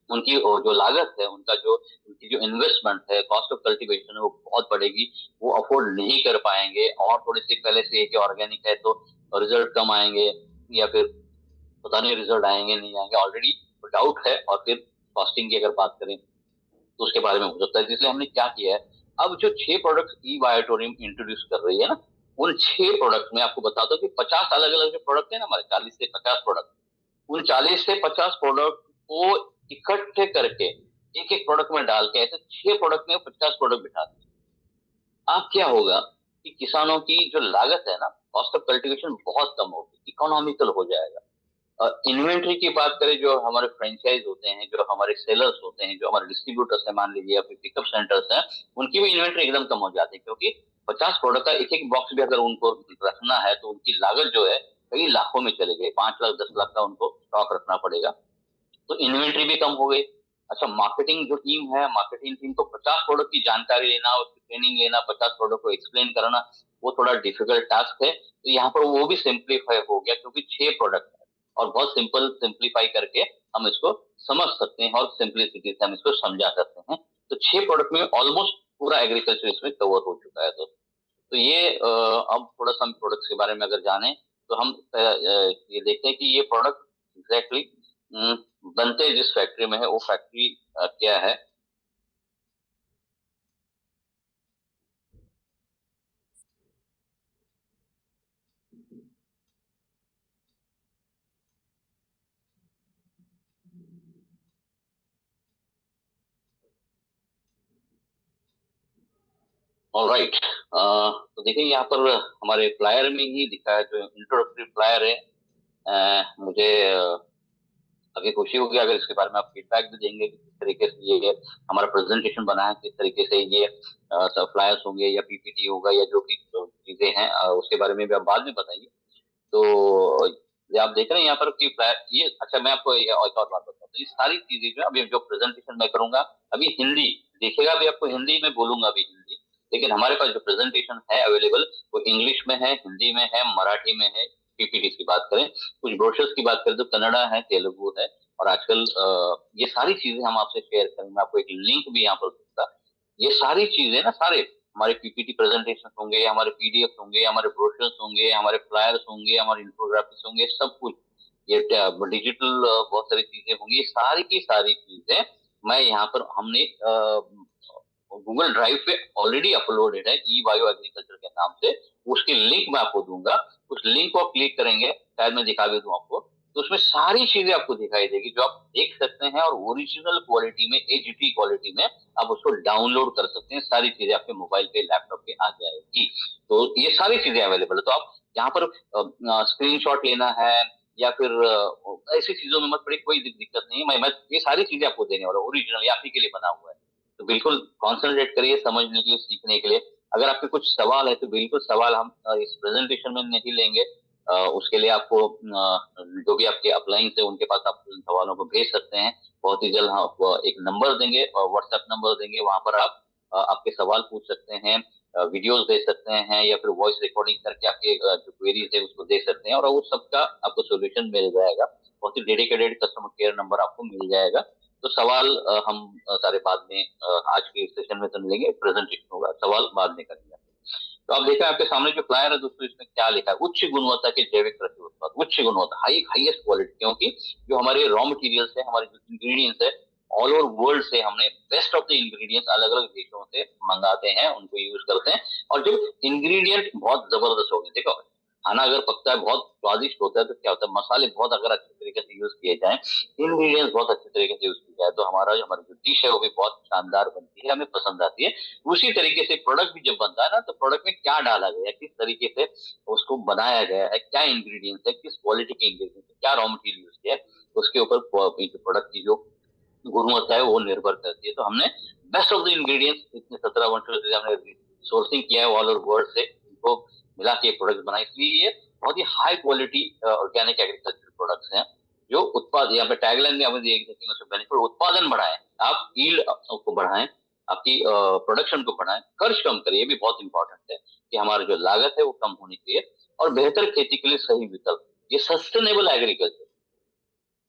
उनकी जो लागत है, उनकी जो इन्वेस्टमेंट है, कॉस्ट ऑफ कल्टीवेशन है, वो बहुत बढ़ेगी, वो अफोर्ड नहीं कर पाएंगे। और थोड़ी सी पहले से कि ऑर्गेनिक है तो रिजल्ट कम आएंगे या फिर पता नहीं रिजल्ट आएंगे नहीं आएंगे, ऑलरेडी डाउट है। और फिर कॉस्टिंग की अगर बात करें तो उसके बारे में हो सकता है। इसलिए हमने क्या किया है, अब जो 6 प्रोडक्ट ई बायोटोरियम इंट्रोड्यूस कर रही है ना, उन 6 प्रोडक्ट में आपको बताता हूँ कि 50 अलग अलग जो प्रोडक्ट है ना, हमारे 40 से 50 प्रोडक्ट, उन 40 से 50 प्रोडक्ट को इकट्ठे करके एक एक प्रोडक्ट में डाल के ऐसे 6 प्रोडक्ट में 50 प्रोडक्ट बिठा दें। अब क्या होगा कि किसानों की जो लागत है ना, कॉस्ट ऑफ कल्टीवेशन बहुत कम होगी, इकोनॉमिकल हो जाएगा। इन्वेंट्री की बात करें, जो हमारे फ्रेंचाइज होते हैं, जो हमारे सेलर्स होते हैं, जो हमारे डिस्ट्रीब्यूटर्स है मान लीजिए, या फिर पिकअप सेंटर्स हैं, उनकी भी इन्वेंट्री एकदम कम हो जाती है। क्योंकि 50 प्रोडक्ट का एक एक बॉक्स भी अगर उनको रखना है तो उनकी लागत जो है कई लाखों में चले गए, 5 लाख 10 लाख का उनको स्टॉक रखना पड़ेगा। तो इन्वेंट्री भी कम हो गई। अच्छा, मार्केटिंग जो टीम है, मार्केटिंग टीम को 50 प्रोडक्ट की जानकारी लेना, उसकी ट्रेनिंग लेना, 50 प्रोडक्ट को एक्सप्लेन करना, वो थोड़ा डिफिकल्ट टास्क है। तो यहाँ पर वो भी सिंप्लीफाई हो गया, क्योंकि 6 प्रोडक्ट है और बहुत सिंप्लीफाई करके हम इसको समझ सकते हैं और सिंप्लिसिटी से हम इसको समझा सकते हैं। तो 6 प्रोडक्ट में ऑलमोस्ट पूरा एग्रीकल्चर इसमें कवर हो चुका है। तो ये अब थोड़ा सा हम प्रोडक्ट के बारे में अगर जाने तो हम ये देखते हैं कि ये प्रोडक्ट एग्जैक्टली बनते जिस फैक्ट्री में है वो फैक्ट्री क्या है। ऑलराइट, तो देखिए यहाँ पर हमारे फ्लायर में ही दिखा है, जो इंट्रोडक्टरी फ्लायर है। मुझे अभी खुशी होगी अगर इसके बारे में आप फीडबैक भी देंगे कि किस तरीके से ये हमारा प्रेजेंटेशन बना है, किस तरीके से ये फ्लायर्स होंगे या पीपीटी होगा या जो भी चीजें हैं, उसके बारे में भी आप बाद में बताइए। तो ये आप देख रहे हैं यहाँ पर कि ये, अच्छा मैं आपको एक और बात बताता हूँ। ये सारी चीजें जो अभी जो प्रेजेंटेशन मैं करूंगा, अभी हिंदी देखिएगा, अभी आपको हिंदी में बोलूंगा अभी हिंदी, लेकिन हमारे पास जो प्रेजेंटेशन है अवेलेबल वो इंग्लिश में है, हिंदी में है, मराठी में है। पीपीटी की बात करें, कुछ ब्रोशर्स की बात करें तो कन्नड़ा है, तेलुगु है, और आजकल ये सारी चीजें हम आपसे शेयर करेंगे। मैं आपको एक लिंक भी यहाँ पर दूंगा। ये सारी चीजें ना, सारे हमारे पीपीटी प्रेजेंटेशन होंगे, हमारे पीडीएफ होंगे, हमारे ब्रोशर्स होंगे, हमारे फ्लायर्स होंगे, हमारे इन्फोग्राफिक्स होंगे, सब कुछ ये डिजिटल बहुत सारी चीजें होंगी। ये सारी की सारी चीजें मैं यहाँ पर हमने गूगल ड्राइव पे ऑलरेडी अपलोडेड है, ई बायो एग्रीकल्चर के नाम से। उसकी लिंक मैं आपको दूंगा, उस लिंक को आप क्लिक करेंगे, शायद मैं दिखा भी दूं आपको, तो उसमें सारी चीजें आपको दिखाई देगी जो आप देख सकते हैं, और ओरिजिनल क्वालिटी में, एचडी क्वालिटी में आप उसको डाउनलोड कर सकते हैं। सारी चीजें आपके मोबाइल पे, लैपटॉप पे आ जाएगी। तो ये सारी चीजें अवेलेबल है। तो आप यहाँ पर स्क्रीनशॉट लेना है या फिर ऐसी चीजों में मत पड़े, कोई दिक्कत नहीं है। मैं ये सारी चीजें आपको देने वाला हूँ, ओरिजिनल आप ही के लिए बना हुआ है। तो बिल्कुल कॉन्सेंट्रेट करिए समझने के लिए, सीखने के लिए। अगर आपके कुछ सवाल है तो बिल्कुल सवाल हम इस प्रेजेंटेशन में नहीं लेंगे। उसके लिए आपको जो भी आपके अपलाइन है उनके पास आप सवालों को भेज सकते हैं। बहुत ही जल्द हम एक नंबर देंगे और व्हाट्सएप नंबर देंगे, वहां पर आप आपके सवाल पूछ सकते हैं, वीडियोस दे सकते हैं, या फिर वॉइस रिकॉर्डिंग करके आपके जो क्वेरीज है उसको दे सकते हैं, और वो सबका आपको सोल्यूशन मिल जाएगा। बहुत ही डेडिकेटेड कस्टमर केयर नंबर आपको मिल जाएगा। तो सवाल हम सारे बाद में आज के सेशन में तो नहीं लेंगे, प्रेजेंटेशन होगा, सवाल बाद में करेंगे। तो आप देखा आपके सामने जो फ्लायर है दोस्तों, इसमें क्या लिखा है, उच्च गुणवत्ता के जैविक कृषि उत्पाद, उच्च गुणवत्ता, हाईएस्ट क्वालिटी। क्योंकि जो हमारे रॉ मटेरियल्स है, हमारे जो इंग्रेडिएंट्स है, ऑल ओवर वर्ल्ड से हमने बेस्ट ऑफ द इंग्रेडिएंट्स अलग अलग देशों से मंगाते हैं, उनको यूज करते हैं। और जब इंग्रेडिएंट बहुत जबरदस्त हो गए, देखो खाना अगर पकता है बहुत स्वादिष्ट होता है तो क्या होता है, मसाले बहुत अगर अच्छे तरीके से यूज किए जाएं, इंग्रेडिएंट्स बहुत अच्छे तरीके से यूज किए जाए तो हमारी जो डिश है वो भी बहुत शानदार बनती है, हमें पसंद आती है। उसी तरीके से प्रोडक्ट भी जब बनता है ना, तो प्रोडक्ट में क्या डाला गया है, किस तरीके से उसको बनाया गया है, क्या इंग्रेडिएंट्स है, किस क्वालिटी के इंग्रेडिएंट्स है, क्या रॉ मटेरियल यूज किया है, उसके ऊपर प्रोडक्ट की जो गुणवत्ता है वो निर्भर करती है। तो हमने बेस्ट ऑफ द इंग्रेडिएंट्स इतने 17 वर्षों से हमने सोर्सिंग किया है ऑल ओवर वर्ल्ड से, इनको मिला के प्रोडक्ट बनाए, इसलिए ये बहुत ही high quality organic agriculture products हैं जो उत्पाद, यहाँ पे टैगलाइन में हमें बेनिफिट उत्पादन बढ़ाएं, आप यील्ड को बढ़ाएं, आपकी प्रोडक्शन को बढ़ाएं, खर्च कम करें, ये भी बहुत इंपॉर्टेंट है कि हमारी जो लागत है वो कम होनी चाहिए, और बेहतर खेती के लिए सही विकल्प, ये सस्टेनेबल एग्रीकल्चर।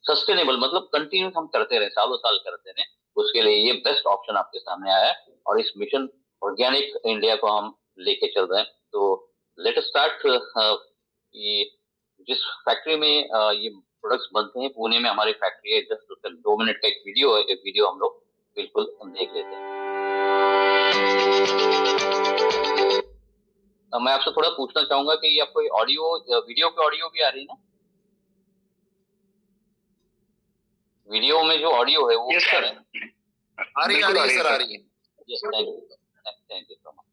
सस्टेनेबल मतलब कंटिन्यूस हम करते रहे, सालों साल करते रहे, उसके लिए ये बेस्ट ऑप्शन आपके सामने आया है, और इस मिशन ऑर्गेनिक इंडिया को हम लेके चल रहे हैं। तो लेट अस स्टार्ट। ये जिस फैक्ट्री में ये प्रोडक्ट्स बनते हैं, पुणे में हमारी फैक्ट्री है, जस्ट 2 मिनट का एक वीडियो है, एक वीडियो हम लोग बिल्कुल देख लेते हैं। मैं आपसे थोड़ा पूछना चाहूंगा कि ये आपको ऑडियो, वीडियो की ऑडियो भी आ रही है ना? वीडियो में जो ऑडियो है वो यस क्या सर, है? आ रही है सर, आ रही है। Yes, thank you, thank you so much.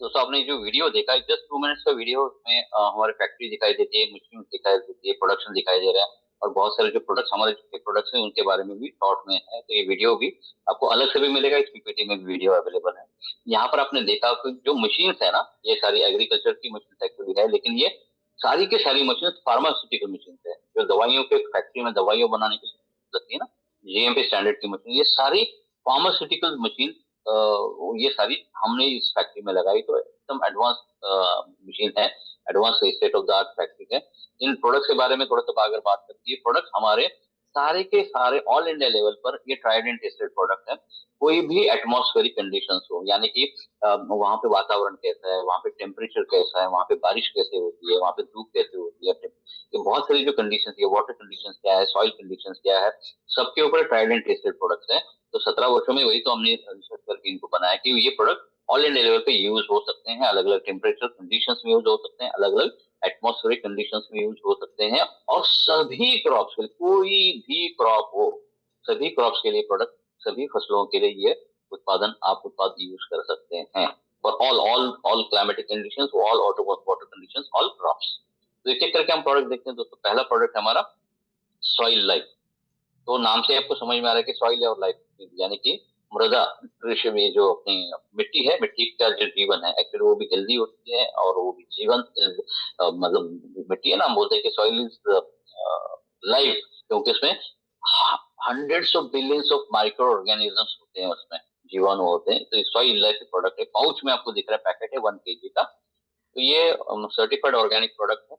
दोस्तों आपने जो वीडियो देखा है, जस्ट 2 मिनट्स का वीडियो, में हमारी फैक्ट्री दिखाई देती है, मशीन दिखाई देती है, प्रोडक्शन दिखाई दे रहा है, और बहुत सारे जो प्रोडक्ट्स, हमारे जो प्रोडक्ट्स हैं उनके बारे में भी शॉर्ट में है। तो ये वीडियो भी आपको अलग से भी मिलेगा, इस पीपीटी में भी वीडियो अवेलेबल है। यहाँ पर आपने देखा कि जो मशीन्स है ना, ये सारी एग्रीकल्चर की मशीन एक्चुअली है, लेकिन ये सारी की सारी मशीन फार्मास्यूटिकल मशीन है, जो दवाइयों के फैक्ट्री में दवाइयां बनाने की लगती है ना, जीएमपी स्टैंडर्ड की मशीन, ये सारी फार्मास्यूटिकल मशीन ये सारी हमने इस फैक्ट्री में लगाई। तो एकदम एडवांस मशीन है, advance state of the art factory है। इन प्रोडक्ट के बारे में थोड़ा सा अगर बात करती है, प्रोडक्ट हमारे सारे के सारे ऑल इंडिया लेवल पर ये ट्राइड एंड टेस्टेड प्रोडक्ट है। कोई भी एटमॉस्फेरिक कंडीशंस हो, यानी कि वहां पे वातावरण कैसा है, वहां पे टेम्परेचर कैसा है, वहां पे बारिश कैसे होती है, वहां पे धूप कैसे होती है, ये बहुत सारी जो कंडीशन है, वाटर कंडीशन क्या है, सॉइल कंडीशन क्या है, सबके ऊपर ट्राइड एंड टेस्टेड प्रोडक्ट्स है। तो 17 वर्षों में वही तो हमने रिसर्च करके इनको बनाया कि ये प्रोडक्ट ऑल इंडिया लेवल पे यूज हो सकते हैं, अलग अलग टेम्परेचर कंडीशंस में यूज हो सकते हैं, अलग अलग एटमॉस्फेरिक कंडीशंस में यूज हो सकते हैं, और सभी क्रॉप्स, कोई भी क्रॉप हो, सभी क्रॉप्स के लिए प्रोडक्ट, सभी फसलों के लिए ये उत्पाद यूज कर सकते हैं for all climatic conditions, all water conditions, all crops. तो एक एक करके हम प्रोडक्ट देखते हैं दोस्तों। पहला प्रोडक्ट है हमारा सॉइल लाइफ। तो नाम से आपको समझ में आ रहा है कि सॉइल और लाइफ यानी कि मृदा कृषि में जो अपनी मिट्टी है, मिट्टी का जो जीवन है एक्चुअली वो भी हेल्दी होती है और वो भी जीवन मतलब मिट्टी है ना, हम बोलते हैं कि सॉइल इज लाइफ, क्योंकि उसमें hundreds of billions of micro organisms होते हैं, उसमें जीवाणु होते हैं। तो सॉइल लाइफ प्रोडक्ट है, पाउच में आपको दिख रहा है, पैकेट है 1 kg का। तो ये सर्टिफाइड ऑर्गेनिक प्रोडक्ट है।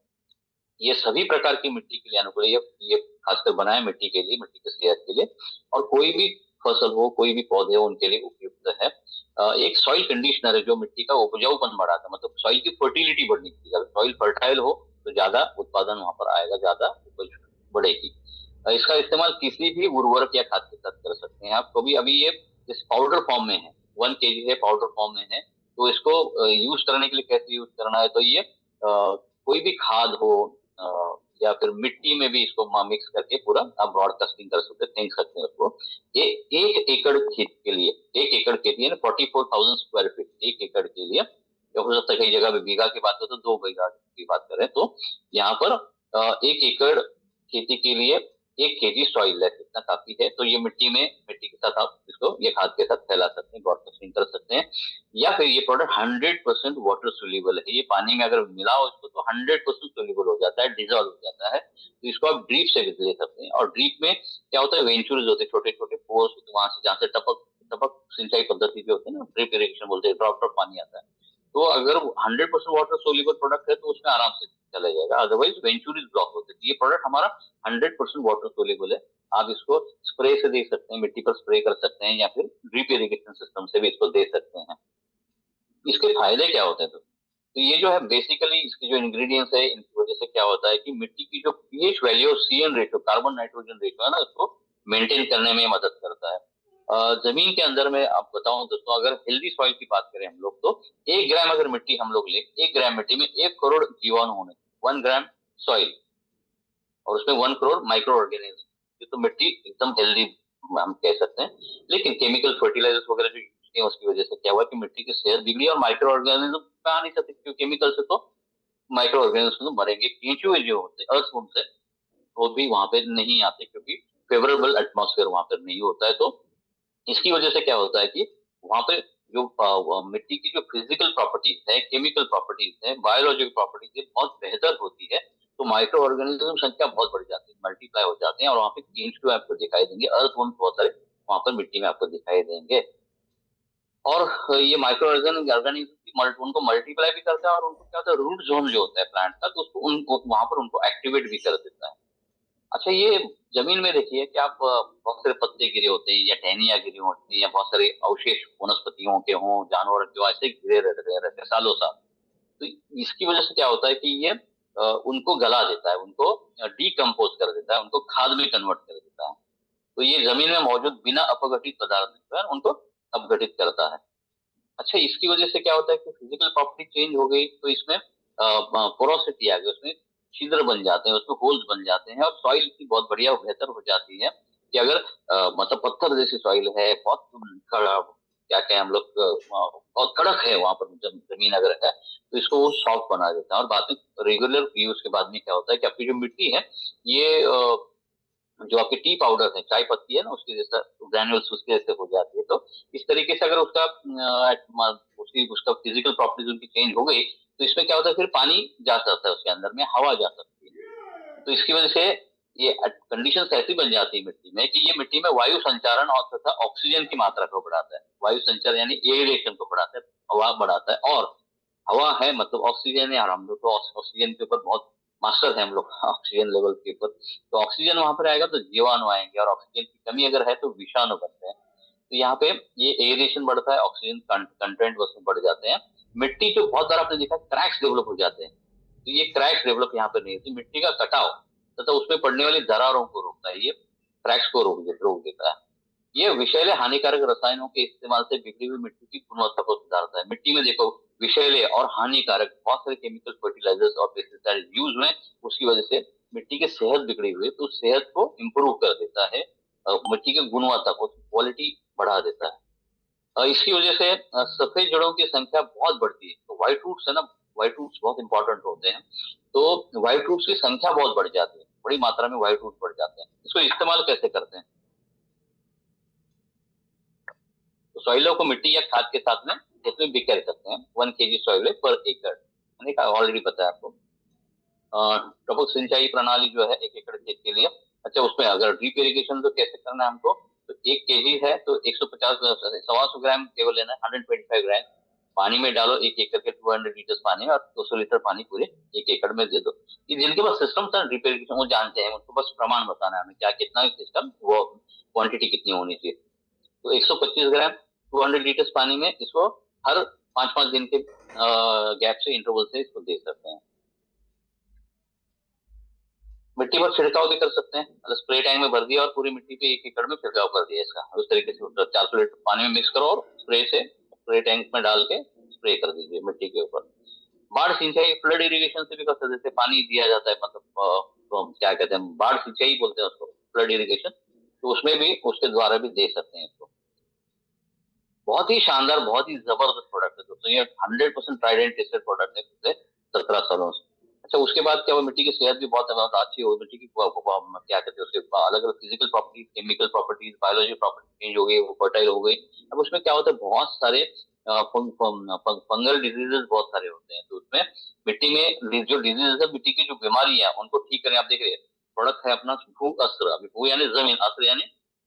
ये सभी प्रकार की मिट्टी के लिए अनुकूल है। ये खासकर बनाए मिट्टी के लिए, मिट्टी की सेहत के लिए, और कोई भी फसल हो, कोई भी पौधे हो, उनके लिए उपयुक्त है। एक सॉइल कंडीशनर है जो मिट्टी का उपजाऊपन बढ़ाता है, मतलब सॉइल की फर्टिलिटी बढ़नी चाहिए। अगर सॉइल फर्टाइल हो तो ज्यादा उत्पादन वहां पर आएगा, ज्यादा उपज बढ़ेगी। इसका इस्तेमाल किसी भी उर्वरक या खाद के साथ कर सकते हैं आप। कभी अभी ये इस पाउडर फॉर्म में है, 1 kg है, पाउडर फॉर्म में है। तो इसको यूज करने के लिए कैसे यूज करना है, तो ये कोई भी खाद हो या फिर मिट्टी में भी इसको मिक्स करके पूरा आप ब्रॉडकास्टिंग कर सकते हैं, फेंक सकते हैं उसको। ये 1 एकड़ खेत के लिए, 1 एकड़ खेत यानी 44,000 स्क्वायर फीट, 1 एकड़ के लिए। या हो सकता है कई जगह पे बीघा की बात करें तो 2 बीघा की बात करें, तो यहाँ पर 1 एकड़ खेती के लिए 1 kg सॉइल है, इतना काफी है। तो ये मिट्टी के साथ आप इसको ये खाद के साथ फैला सकते हैं, ब्रॉडकास्टिंग कर सकते हैं। या फिर ये प्रोडक्ट 100% वाटर सोल्यूबल है। ये पानी में अगर मिलाओ इसको तो 100% सोल्यूबल हो जाता है, डिजोल्व हो जाता है। तो इसको आप ड्रीप से भी ले सकते हैं। और ड्रीप में क्या होता है, वेंचुरीज होते हैं, छोटे छोटे पोर्स, वहां से जहाँ से टपक टपक सिंचाई पद्धति जो होती है ना, ड्रिप इरिगेशन बोलते हैं, ड्रॉप ड्रॉप पानी आता है। तो अगर 100% वाटर सोल्यूबल प्रोडक्ट है तो उसमें आराम से चला जाएगा, अदरवाइज वेंचुरीज ब्लॉक होते हैं। ये प्रोडक्ट हमारा 100% वाटर सोल्यूबल है। आप इसको स्प्रे से दे सकते हैं, मिट्टी पर स्प्रे कर सकते हैं, या फिर ड्रिप इरिगेशन सिस्टम से भी इसको दे सकते हैं। इसके फायदे क्या होते हैं? तो ये जो है बेसिकली इसके जो इंग्रेडिएंट्स है, इनकी वजह से क्या होता है कि मिट्टी की जो pH value, CN ratio, carbon nitrogen ratio है ना, उसको मेंटेन करने में मदद करता है। जमीन के अंदर में आप बताऊं दोस्तों, अगर हेल्दी सॉइल की बात करें हम लोग, तो 1 ग्राम अगर मिट्टी हम लोग ले, 1 ग्राम मिट्टी में 1 करोड़ जीवाणु होने, 1 ग्राम सॉइल, और उसमें 1 करोड़ माइक्रो ऑर्गेनिज्म। ये तो मिट्टी एकदम हेल्दी हम कह सकते हैं। लेकिन केमिकल फर्टिलाइजर्स वगैरह जो यूज किए उसकी वजह से क्या हुआ कि मिट्टी की सेहत बिगड़ी, और माइक्रो ऑर्गेनिज्म आ नहीं सकते, क्योंकि केमिकल से तो माइक्रो ऑर्गेनिज्म तो मरेंगे। केंचुए जो होते हैं अर्थवॉर्म से, वो भी वहां पे नहीं आते, क्योंकि फेवरेबल एटमॉस्फेयर वहां पर नहीं होता है। तो इसकी वजह से क्या होता है कि वहां पे जो मिट्टी की जो फिजिकल प्रॉपर्टीज है, केमिकल प्रॉपर्टीज है, बायोलॉजिकल प्रॉपर्टीज है, बहुत बेहतर होती है। तो माइक्रो ऑर्गेनिज्म संख्या बहुत बढ़ जाती है, मल्टीप्लाई हो जाते हैं, और वहां पे केंचुए आपको दिखाई देंगे, अर्थवॉर्म बहुत सारे वहां पर मिट्टी में आपको दिखाई देंगे। और ये माइक्रो ऑर्गेनिज्म उनको मल्टीप्लाई भी करता है, और उनको क्या होता है, रूट जोन जो होता है प्लांट का, तो उसको उनको वहां पर उनको एक्टिवेट भी कर देता है। अच्छा, ये जमीन में देखिए कि आप बहुत सारे पत्ते गिरे होते हैं, या टहनियां गिरी होती हैं, या बहुत सारे अवशेष वनस्पतियों के हों, जानवर के ऐसे गिरे रहते हैं सालों साल। तो इसकी वजह से क्या होता है कि ये उनको गला देता है, उनको डीकम्पोज कर देता है, उनको खाद में कन्वर्ट कर देता है। तो ये जमीन में मौजूद बिना अपघटित पदार्थ जो है उनको अपघटित करता है। अच्छा, इसकी वजह से क्या होता है कि फिजिकल प्रॉपर्टी चेंज हो गई, तो इसमें पोरोसिटी आ गई, उसमें छिद्र बन जाते हैं, उसमें होल्स बन जाते हैं, और सॉइल की बहुत बढ़िया बेहतर हो जाती है। कि अगर मतलब पत्थर जैसी सॉइल है, बहुत क्या कहें हम लोग, बहुत कड़क है वहां पर जमीन अगर है, तो इसको वो सॉफ्ट बना देता है। और बाद में रेगुलर यूज के बाद में क्या होता है कि आपकी जो मिट्टी है, ये जो आपकी टी पाउडर है, चाय पत्ती है ना, उसके जैसा ग्रैन्यूल्स उसके जैसे हो जाती है। तो इस तरीके से अगर उसका फिजिकल प्रॉपर्टीज उनकी चेंज हो गई, तो इसमें क्या होता है, फिर पानी जा सकता है उसके अंदर में, हवा जा सकती है। तो इसकी वजह से ये कंडीशन ऐसी बन जाती है मिट्टी में कि ये मिट्टी में वायु संचारण और तथा ऑक्सीजन की मात्रा को बढ़ाता है। वायु संचार यानी एयरेशन को बढ़ाता है, हवा बढ़ाता है। और हवा है मतलब ऑक्सीजन है, और हम लोग तो ऑक्सीजन के ऊपर बहुत मास्टर है हम लोग, ऑक्सीजन लेवल के ऊपर। तो ऑक्सीजन वहां पर आएगा तो जीवाणु आएंगे, और ऑक्सीजन की कमी अगर है तो विषाणु बनते हैं। तो यहाँ पे ये एयरेशन बढ़ता है, ऑक्सीजन कंटेंट उसमें बढ़ जाते हैं। मिट्टी जो बहुत बार आपने देखा क्रैक्स डेवलप हो जाते हैं, तो ये क्रैक्स डेवलप यहाँ पे नहीं होती। मिट्टी का कटाव तथा उसमें पड़ने वाली दरारों को रोकता है, ये क्रैक्स को रोक देता है। ये विषैले हानिकारक रसायनों के इस्तेमाल से बिगड़ी हुई मिट्टी की गुणवत्ता को सुधारता है। मिट्टी में देखो विषैले और हानिकारक बहुत सारे केमिकल फर्टिलाइजर्स और पेस्टिसाइड यूज हुए, उसकी वजह से मिट्टी की सेहत बिगड़ी हुई है, तो सेहत को इम्प्रूव कर देता है। मिट्टी की गुणवत्ता को, क्वालिटी बढ़ा देता है। इसकी वजह से सफेद जड़ों की संख्या बहुत बढ़ती है। तो व्हाइट रूट्स है ना, व्हाइट रूट्स बहुत इंपॉर्टेंट होते हैं। तो व्हाइट रूट्स की संख्या बहुत बढ़ जाती है, बड़ी मात्रा में व्हाइट रूट्स बढ़ जाते हैं। इसको इस्तेमाल कैसे करते हैं? तो सॉइलों को मिट्टी या खाद के साथ में खेत में बिखेर सकते हैं। 1 kg सॉइल पर एकड़, मैंने कहा ऑलरेडी बताया आपको। टपक सिंचाई प्रणाली जो है 1 एकड़ खेत के लिए, अच्छा उसमें अगर ड्रिप इरिगेशन तो कैसे करना है हमको, तो 1 kg है तो 150 125 ग्राम केवल लेना है, 125 ग्राम पानी में डालो 1 एकड़ के 200 लीटर पानी में, और 200 लीटर पानी पूरे 1 एकड़ में दे दो। ये जिनके पास सिस्टम था ड्रिप इरिगेशन वो जानते हैं, उनको बस प्रमाण बताना है हमें क्या कितना सिस्टम, वो क्वांटिटी कितनी होनी चाहिए। तो 125 ग्राम 200 लीटर पानी में इसको हर 5-5 दिन के गैप से, इंटरवल से इसको दे सकते हैं। मिट्टी पर छिड़काव भी कर सकते हैं, मतलब स्प्रे टैंक में भर दिया और पूरी मिट्टी पे 1 एकड़ में छिड़काव कर दिया इसका। उस तरीके से 400 लीटर पानी में मिक्स करो और स्प्रे टैंक में डाल के स्प्रे कर दीजिए मिट्टी के ऊपर। बाढ़ सिंचाई फ्लड इरिगेशन से भी कर सकते, जैसे पानी दिया जाता है, मतलब तो हम क्या कहते हैं, बाढ़ सिंचाई बोलते हैं उसको, फ्लड इरिगेशन, तो उसमें भी उसके द्वारा भी दे सकते हैं इसको। बहुत ही शानदार, बहुत ही जबरदस्त प्रोडक्ट है दोस्तों, ये 100% ट्राइड एंड टेस्टेड प्रोडक्ट है पिछले 17 सालों से। अच्छा उसके बाद क्या हुआ, मिट्टी की सेहत भी बहुत अच्छी हो, मिट्टी की क्या कहते हैं उसके अलग अलग physical properties, chemical properties, biology property change हो गई, वो फर्टाइल हो गई। अब उसमें क्या होता है, बहुत सारे फंगल डिजीजेस बहुत सारे होते हैं, तो उसमें मिट्टी में जो डिजीजेस है, मिट्टी की जो बीमारियां उनको ठीक करें। आप देख रहे हैं प्रोडक्ट है अपना भू अस्त्र, अभी भू यानी जमीन, अस्त्र यानी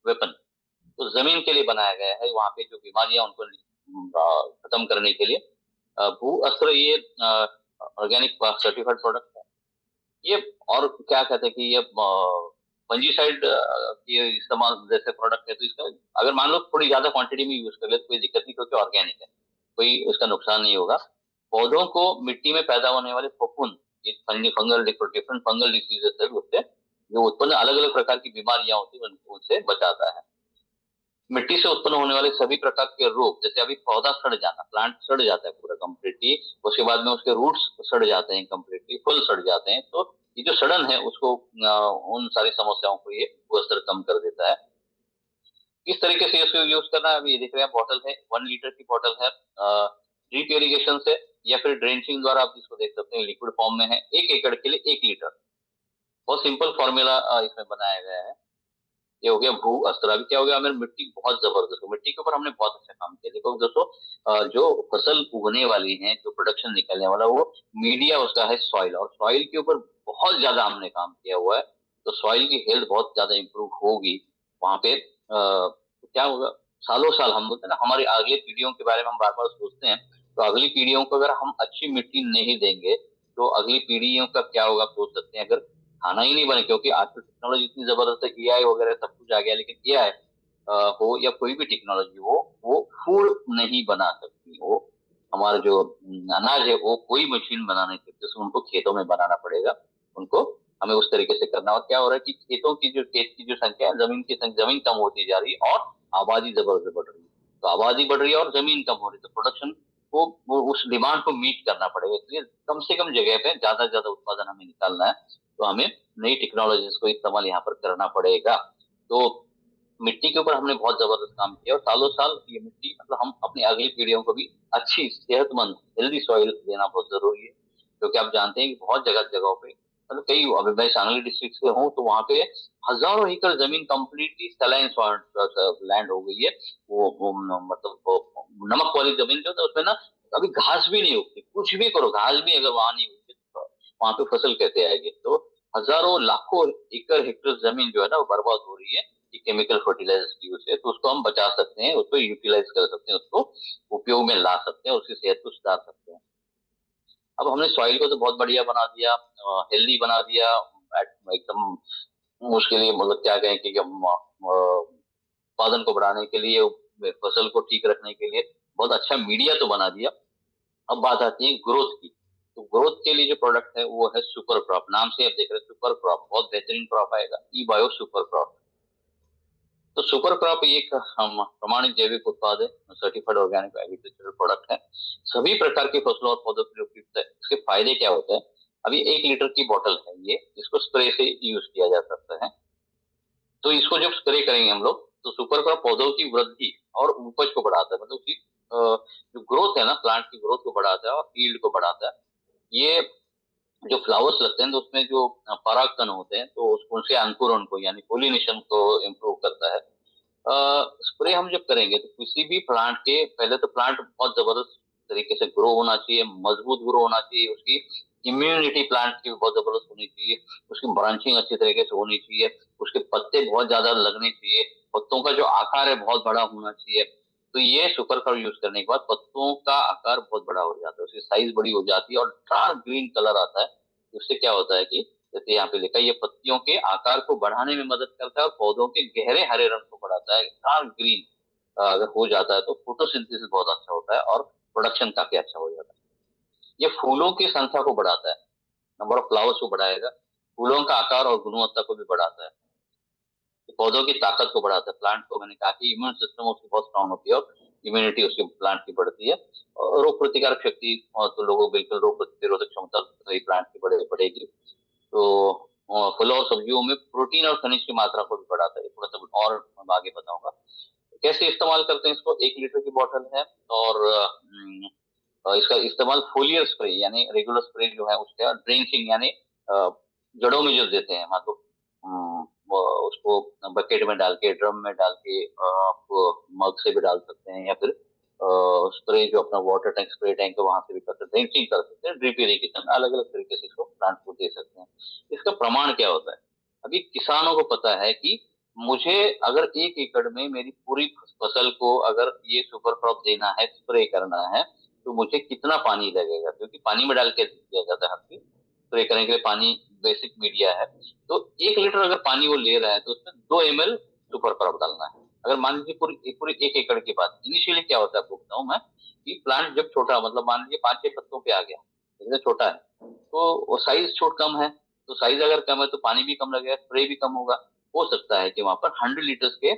वेपन, तो जमीन के लिए बनाया गया है, वहां पे जो बीमारियां उनको खत्म करने के लिए भू अस्त्र, ये ऑर्गेनिक सर्टिफाइड प्रोडक्ट है ये। और क्या कहते हैं कि ये फंजीसाइड के इस्तेमाल जैसे प्रोडक्ट है, तो इसका अगर मान लो थोड़ी ज्यादा क्वांटिटी में यूज कर ले तो कोई दिक्कत नहीं, क्योंकि ऑर्गेनिक है, कोई उसका नुकसान नहीं होगा। पौधों को मिट्टी में पैदा होने वाले फफूंद, ये फंगल डिफरेंट फंगल डिसीजेस है, उससे जो उत्पन्न अलग अलग प्रकार की बीमारियां होती है उनसे बचाता है। मिट्टी से उत्पन्न होने वाले सभी प्रकार के रोग, जैसे अभी पौधा सड़ जाना, प्लांट सड़ जाता है पूरा कंप्लीटली, उसके बाद में उसके रूट्स सड़ जाते हैं कंप्लीटली, फुल सड़ जाते हैं, तो ये जो सड़न है उसको उन सारी समस्याओं को ये असर कम कर देता है। किस तरीके से इसको यूज करना है, अभी ये देख रहे हैं बॉटल है, 1 लीटर की बॉटल है, ड्रिप इरिगेशन से या फिर ड्रेंचिंग द्वारा आप इसको देख सकते हैं, लिक्विड फॉर्म में है, 1 एकड़ के लिए 1 लीटर। बहुत सिंपल फॉर्मूला इसमें बनाया गया है। ये हो गया भू अस्त्र। अभी क्या हो गया, हमें मिट्टी बहुत जबरदस्त, मिट्टी के ऊपर हमने बहुत अच्छा काम किया। देखो दोस्तों, जो फसल उगने वाली है, जो प्रोडक्शन निकलने वाला, वो मीडिया उसका है सॉइल, और सॉइल के ऊपर बहुत ज्यादा हमने काम किया हुआ है, तो सॉइल की हेल्थ बहुत ज्यादा इंप्रूव होगी वहां पे। क्या होगा, सालों साल हम बोलते हैं ना, हमारी अगली पीढ़ियों के बारे में हम बार बार सोचते हैं, तो अगली पीढ़ियों को अगर हम अच्छी मिट्टी नहीं देंगे तो अगली पीढ़ियों का क्या होगा, सोच सकते हैं, अगर खाना ही नहीं बने, क्योंकि आजकल टेक्नोलॉजी इतनी जबरदस्त है, एआई वगैरह सब कुछ आ गया, लेकिन एआई हो या कोई भी टेक्नोलॉजी हो, वो फूड नहीं बना सकती। वो हमारा जो अनाज है वो कोई मशीन बना नहीं सकती, उसको उनको खेतों में बनाना पड़ेगा, उनको हमें उस तरीके से करना। और क्या हो रहा है कि खेत की जो संख्या है, जमीन कम होती जा रही है और आबादी जबरदस्त बढ़ रही है, तो आबादी बढ़ रही है और जमीन कम हो रही है, तो प्रोडक्शन वो उस डिमांड को मीट करना पड़ेगा, इसलिए कम से कम जगह पे ज्यादा से ज्यादा उत्पादन हमें निकालना है, तो हमें नई टेक्नोलॉजीज को इस्तेमाल यहाँ पर करना पड़ेगा। तो मिट्टी के ऊपर हमने बहुत जबरदस्त काम किया, और सालों साल ये मिट्टी, मतलब हम अपनी अगली पीढ़ियों को भी अच्छी सेहतमंद हेल्दी सॉइल देना बहुत जरूरी है, क्योंकि आप जानते हैं कि बहुत जगहों पे, मतलब कई, अभी मैं सांगली डिस्ट्रिक्ट से हूँ, तो वहां पे हजारों एकड़ जमीन कंप्लीटली सलाइन लैंड हो गई है। मतलब नमक वाली जमीन जो है उसमें ना अभी घास भी नहीं उगती, कुछ भी करो घास भी अगर वहां नहीं उगती तो वहां पे फसल कैसे आएगी। तो हजारों लाखों एकड़ हेक्टेयर जमीन जो है ना वो बर्बाद हो रही है केमिकल फर्टिलाइजर की यूज से, तो उसको हम बचा सकते हैं, उसको यूटिलाइज कर सकते हैं, उसको उपयोग में ला सकते हैं, उसकी सेहत को सुधार सकते हैं। अब हमने सॉइल को तो बहुत बढ़िया बना दिया, हेल्दी बना दिया एकदम, उसके लिए मतलब क्या कहें कि उत्पादन को बढ़ाने के लिए, फसल को ठीक रखने के लिए बहुत अच्छा मीडिया तो बना दिया। अब बात आती है ग्रोथ की, तो ग्रोथ के लिए जो प्रोडक्ट है वो है सुपर क्रॉप, नाम से आप देख रहे हैं सुपर क्रॉप, बहुत बेहतरीन क्रॉप आएगा, ई बायो सुपर क्रॉप। तो सुपर क्रॉप एक हम प्रमाणित जैविक उत्पाद है, सर्टिफाइड ऑर्गेनिक एग्रीकल्चरल प्रोडक्ट है, सभी प्रकार की फसलों और पौधों के लिए उपयुक्त है। इसके फायदे क्या होते हैं, अभी 1 लीटर की बोतल है ये, इसको स्प्रे से यूज किया जा सकता है, तो इसको जब स्प्रे करेंगे हम लोग तो सुपर क्रॉप पौधों की वृद्धि और उपज को बढ़ाता है, मतलब उसकी जो ग्रोथ है ना, प्लांट की ग्रोथ को बढ़ाता है और यील्ड को बढ़ाता है। ये जो फ्लावर्स लगते हैं तो उसमें जो परागकण होते हैं तो उनसे अंकुरण को यानी पोलिनेशन को इम्प्रूव करता है। स्प्रे हम जब करेंगे तो किसी भी प्लांट के पहले तो प्लांट बहुत जबरदस्त तरीके से ग्रो होना चाहिए, मजबूत ग्रो होना चाहिए, उसकी इम्यूनिटी प्लांट की बहुत जबरदस्त होनी चाहिए, उसकी ब्रांचिंग अच्छी तरीके से होनी चाहिए, उसके पत्ते बहुत ज्यादा लगने चाहिए, पत्तों का जो आकार है बहुत बड़ा होना चाहिए। तो ये सुपर क्रॉप यूज करने के बाद पत्तों का आकार बहुत बड़ा हो जाता है, उसकी साइज बड़ी हो जाती है और डार्क ग्रीन कलर आता है। उससे क्या होता है कि जैसे यहाँ पे लिखा है, ये पत्तियों के आकार को बढ़ाने में मदद करता है और पौधों के गहरे हरे रंग को बढ़ाता है। डार्क ग्रीन अगर हो जाता है तो फोटोसिंथेसिस बहुत अच्छा होता है और प्रोडक्शन काफी अच्छा हो जाता है। ये फूलों की संख्या को बढ़ाता है, नंबर ऑफ फ्लावर्स को बढ़ाएगा, फूलों का आकार और गुणवत्ता को भी बढ़ाता है, पौधों की ताकत को बढ़ाता है, प्लांट को, मैंने कहा कि इम्यून सिस्टम उसकी बहुत स्ट्रांग होती है और इम्यूनिटी उसके प्लांट की बढ़ती है और रोग प्रतिकारक शक्ति, और तो लोगों को बिल्कुल रोग प्रतिरोधक क्षमता प्लांट की बढ़ेगी। तो फलों और सब्जियों में प्रोटीन और खनिज की मात्रा को भी बढ़ाता है, थोड़ा सा और मैं आगे बताऊंगा कैसे इस्तेमाल करते हैं इसको। 1 लीटर की बोतल है और इसका इस्तेमाल फोलियर स्प्रे यानी रेगुलर स्प्रे जो है उसका ड्रिंकिंग यानी जड़ों में जो देते हैं, मतलब उसको बकेट में डाल के, ड्रम में डाल के, आप मग से भी डाल सकते हैं या फिर स्प्रे जो अपना वाटर टैंक स्प्रे टैंक है वहां से भी कर सकते हैं, ड्रिंकिंग कर सकते हैं, ड्रिप इरिगेशन, अलग अलग तरीके से इसको प्लांट को दे सकते हैं। इसका प्रमाण क्या होता है, अभी किसानों को पता है कि मुझे अगर 1 एकड़ में मेरी पूरी फसल को अगर ये सुपर क्रॉप देना है, स्प्रे करना है, तो मुझे कितना पानी लगेगा, क्योंकि पानी में डाल के दिया जाता है हर चीज। स्प्रे करने के लिए पानी बेसिक मीडिया है। तो 1 लीटर अगर पानी वो ले रहा है तो उसमें 2 ml सुपर क्रॉप डालना है। अगर मान लीजिए पूरी 1 एकड़ की बात, इनिशियली क्या होता है आपको बताऊं मैं, कि प्लांट जब छोटा, मतलब मान लीजिए 5-6 पत्तों पे आ गया, इतना छोटा है तो साइज छोट कम है, तो साइज अगर कम है तो पानी भी कम लगेगा, स्प्रे भी कम होगा। हो सकता है कि वहां पर 100 लीटर्स के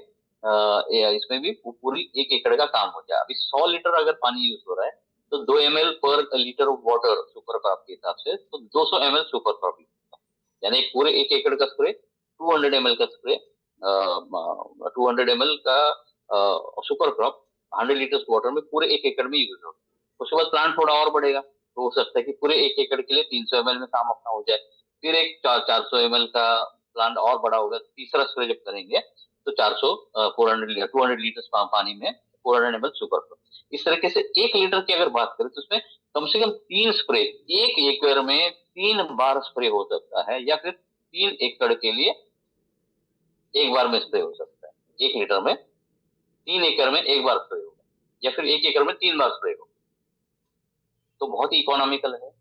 इसमें भी पूरी 1 एकड़ का काम हो जाए। अभी 100 लीटर अगर पानी यूज हो रहा है तो 2 ml पर litre of water super crop के हिसाब से, तो 200 ml सुपर क्रॉप, यानी पूरे 1 एकड़ का स्प्रे 200 ml का स्प्रे, 200 ml का सुपर क्रॉप 100 लीटर वाटर में पूरे 1 एकड़ में यूज हो। उसके बाद प्लांट थोड़ा और बढ़ेगा तो हो सकता है कि पूरे 1 एकड़ के लिए 300 ml में काम अपना हो जाए, फिर एक 400 ml का प्लांट और बड़ा होगा, तीसरा स्प्रे जब करेंगे तो 200 लीटर पानी में 400 ml सुपर क्रॉप। इस तरीके से 1 लीटर की अगर बात करें तो उसमें कम से कम 3 स्प्रे 1 एकड़ में 3 बार स्प्रे हो सकता है, या फिर 3 एकड़ के लिए 1 बार में स्प्रे हो सकता है। 1 लीटर में 3 एकड़ में 1 बार स्प्रे होगा, या फिर 1 एकड़ में 3 बार स्प्रे होगा, तो बहुत ही इकोनॉमिकल है।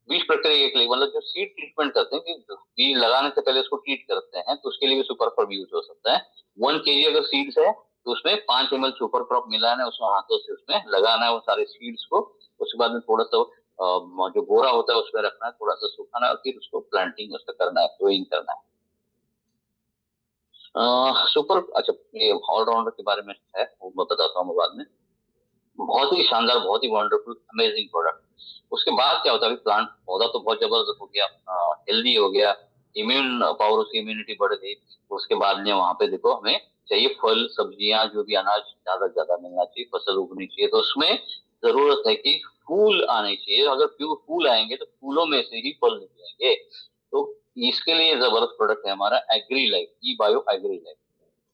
बीज प्रक्रिया के लिए, मतलब जो सीड ट्रीटमेंट करते हैं कि बीज लगाने से पहले उसको ट्रीट करते हैं, तो उसके लिए भी सुपर क्रॉप यूज हो सकता है। 1 kg अगर सीड्स है तो उसमें 5 ml सुपर क्रॉप मिलाना है, उसमें हाथों से उसमें लगाना है वो सारे सीड्स को। उसके बाद में थोड़ा सा जो बोरा होता है उसमें रखना है, थोड़ा सा सुखाना है और फिर उसको प्लांटिंग उसका करना है, ग्रोइंग करना है। सुपर, अच्छा ये ऑलराउंडर के बारे में है वो मैं बताता हूँ बाद में। बहुत ही शानदार, बहुत ही वंडरफुल, अमेजिंग प्रोडक्ट। उसके बाद क्या होता है, प्लांट पौधा तो बहुत जबरदस्त हो गया, हेल्दी हो गया, इम्यून पावर, उसकी इम्यूनिटी बढ़ गई। उसके बाद में वहां पे देखो हमें चाहिए फल सब्जियां, जो भी अनाज ज्यादा से ज्यादा मिलना चाहिए, फसल उगनी चाहिए, तो उसमें जरूरत है कि फूल आने चाहिए। अगर प्योर फूल आएंगे तो फूलों में से ही फल निकलेंगे। तो इसके लिए जबरदस्त प्रोडक्ट है हमारा Agri Life, E Bio Agri Life.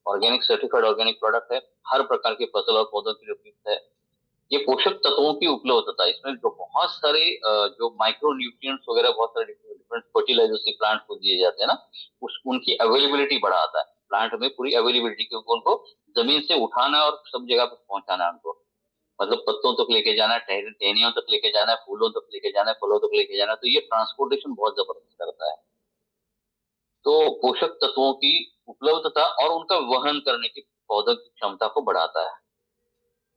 Organic certified organic product है, हर प्रकार के फसल और पौधों के लिए उपयुक्त है। ये पोषक तत्वों की उपलब्धता, इसमें जो बहुत सारे जो माइक्रो न्यूट्रिएंट्स वगैरह, बहुत सारे डिफरेंट फर्टिलाइजर्स प्लांट को दिए जाते हैं ना, उनकी अवेलेबिलिटी बढ़ाता है। प्लांट में पूरी अवेलेबिलिटी, क्योंकि उनको जमीन से उठाना और सब जगह पर पहुंचाना है उनको, मतलब पत्तों तक लेके जाना है, टहनियों तक लेके जाना है, फूलों तक लेके जाना है, फलों तक लेके जाना है, तो ये ट्रांसपोर्टेशन बहुत जबरदस्त करता है। तो पोषक तत्वों की उपलब्धता और उनका वहन करने की पौधों की क्षमता को बढ़ाता है।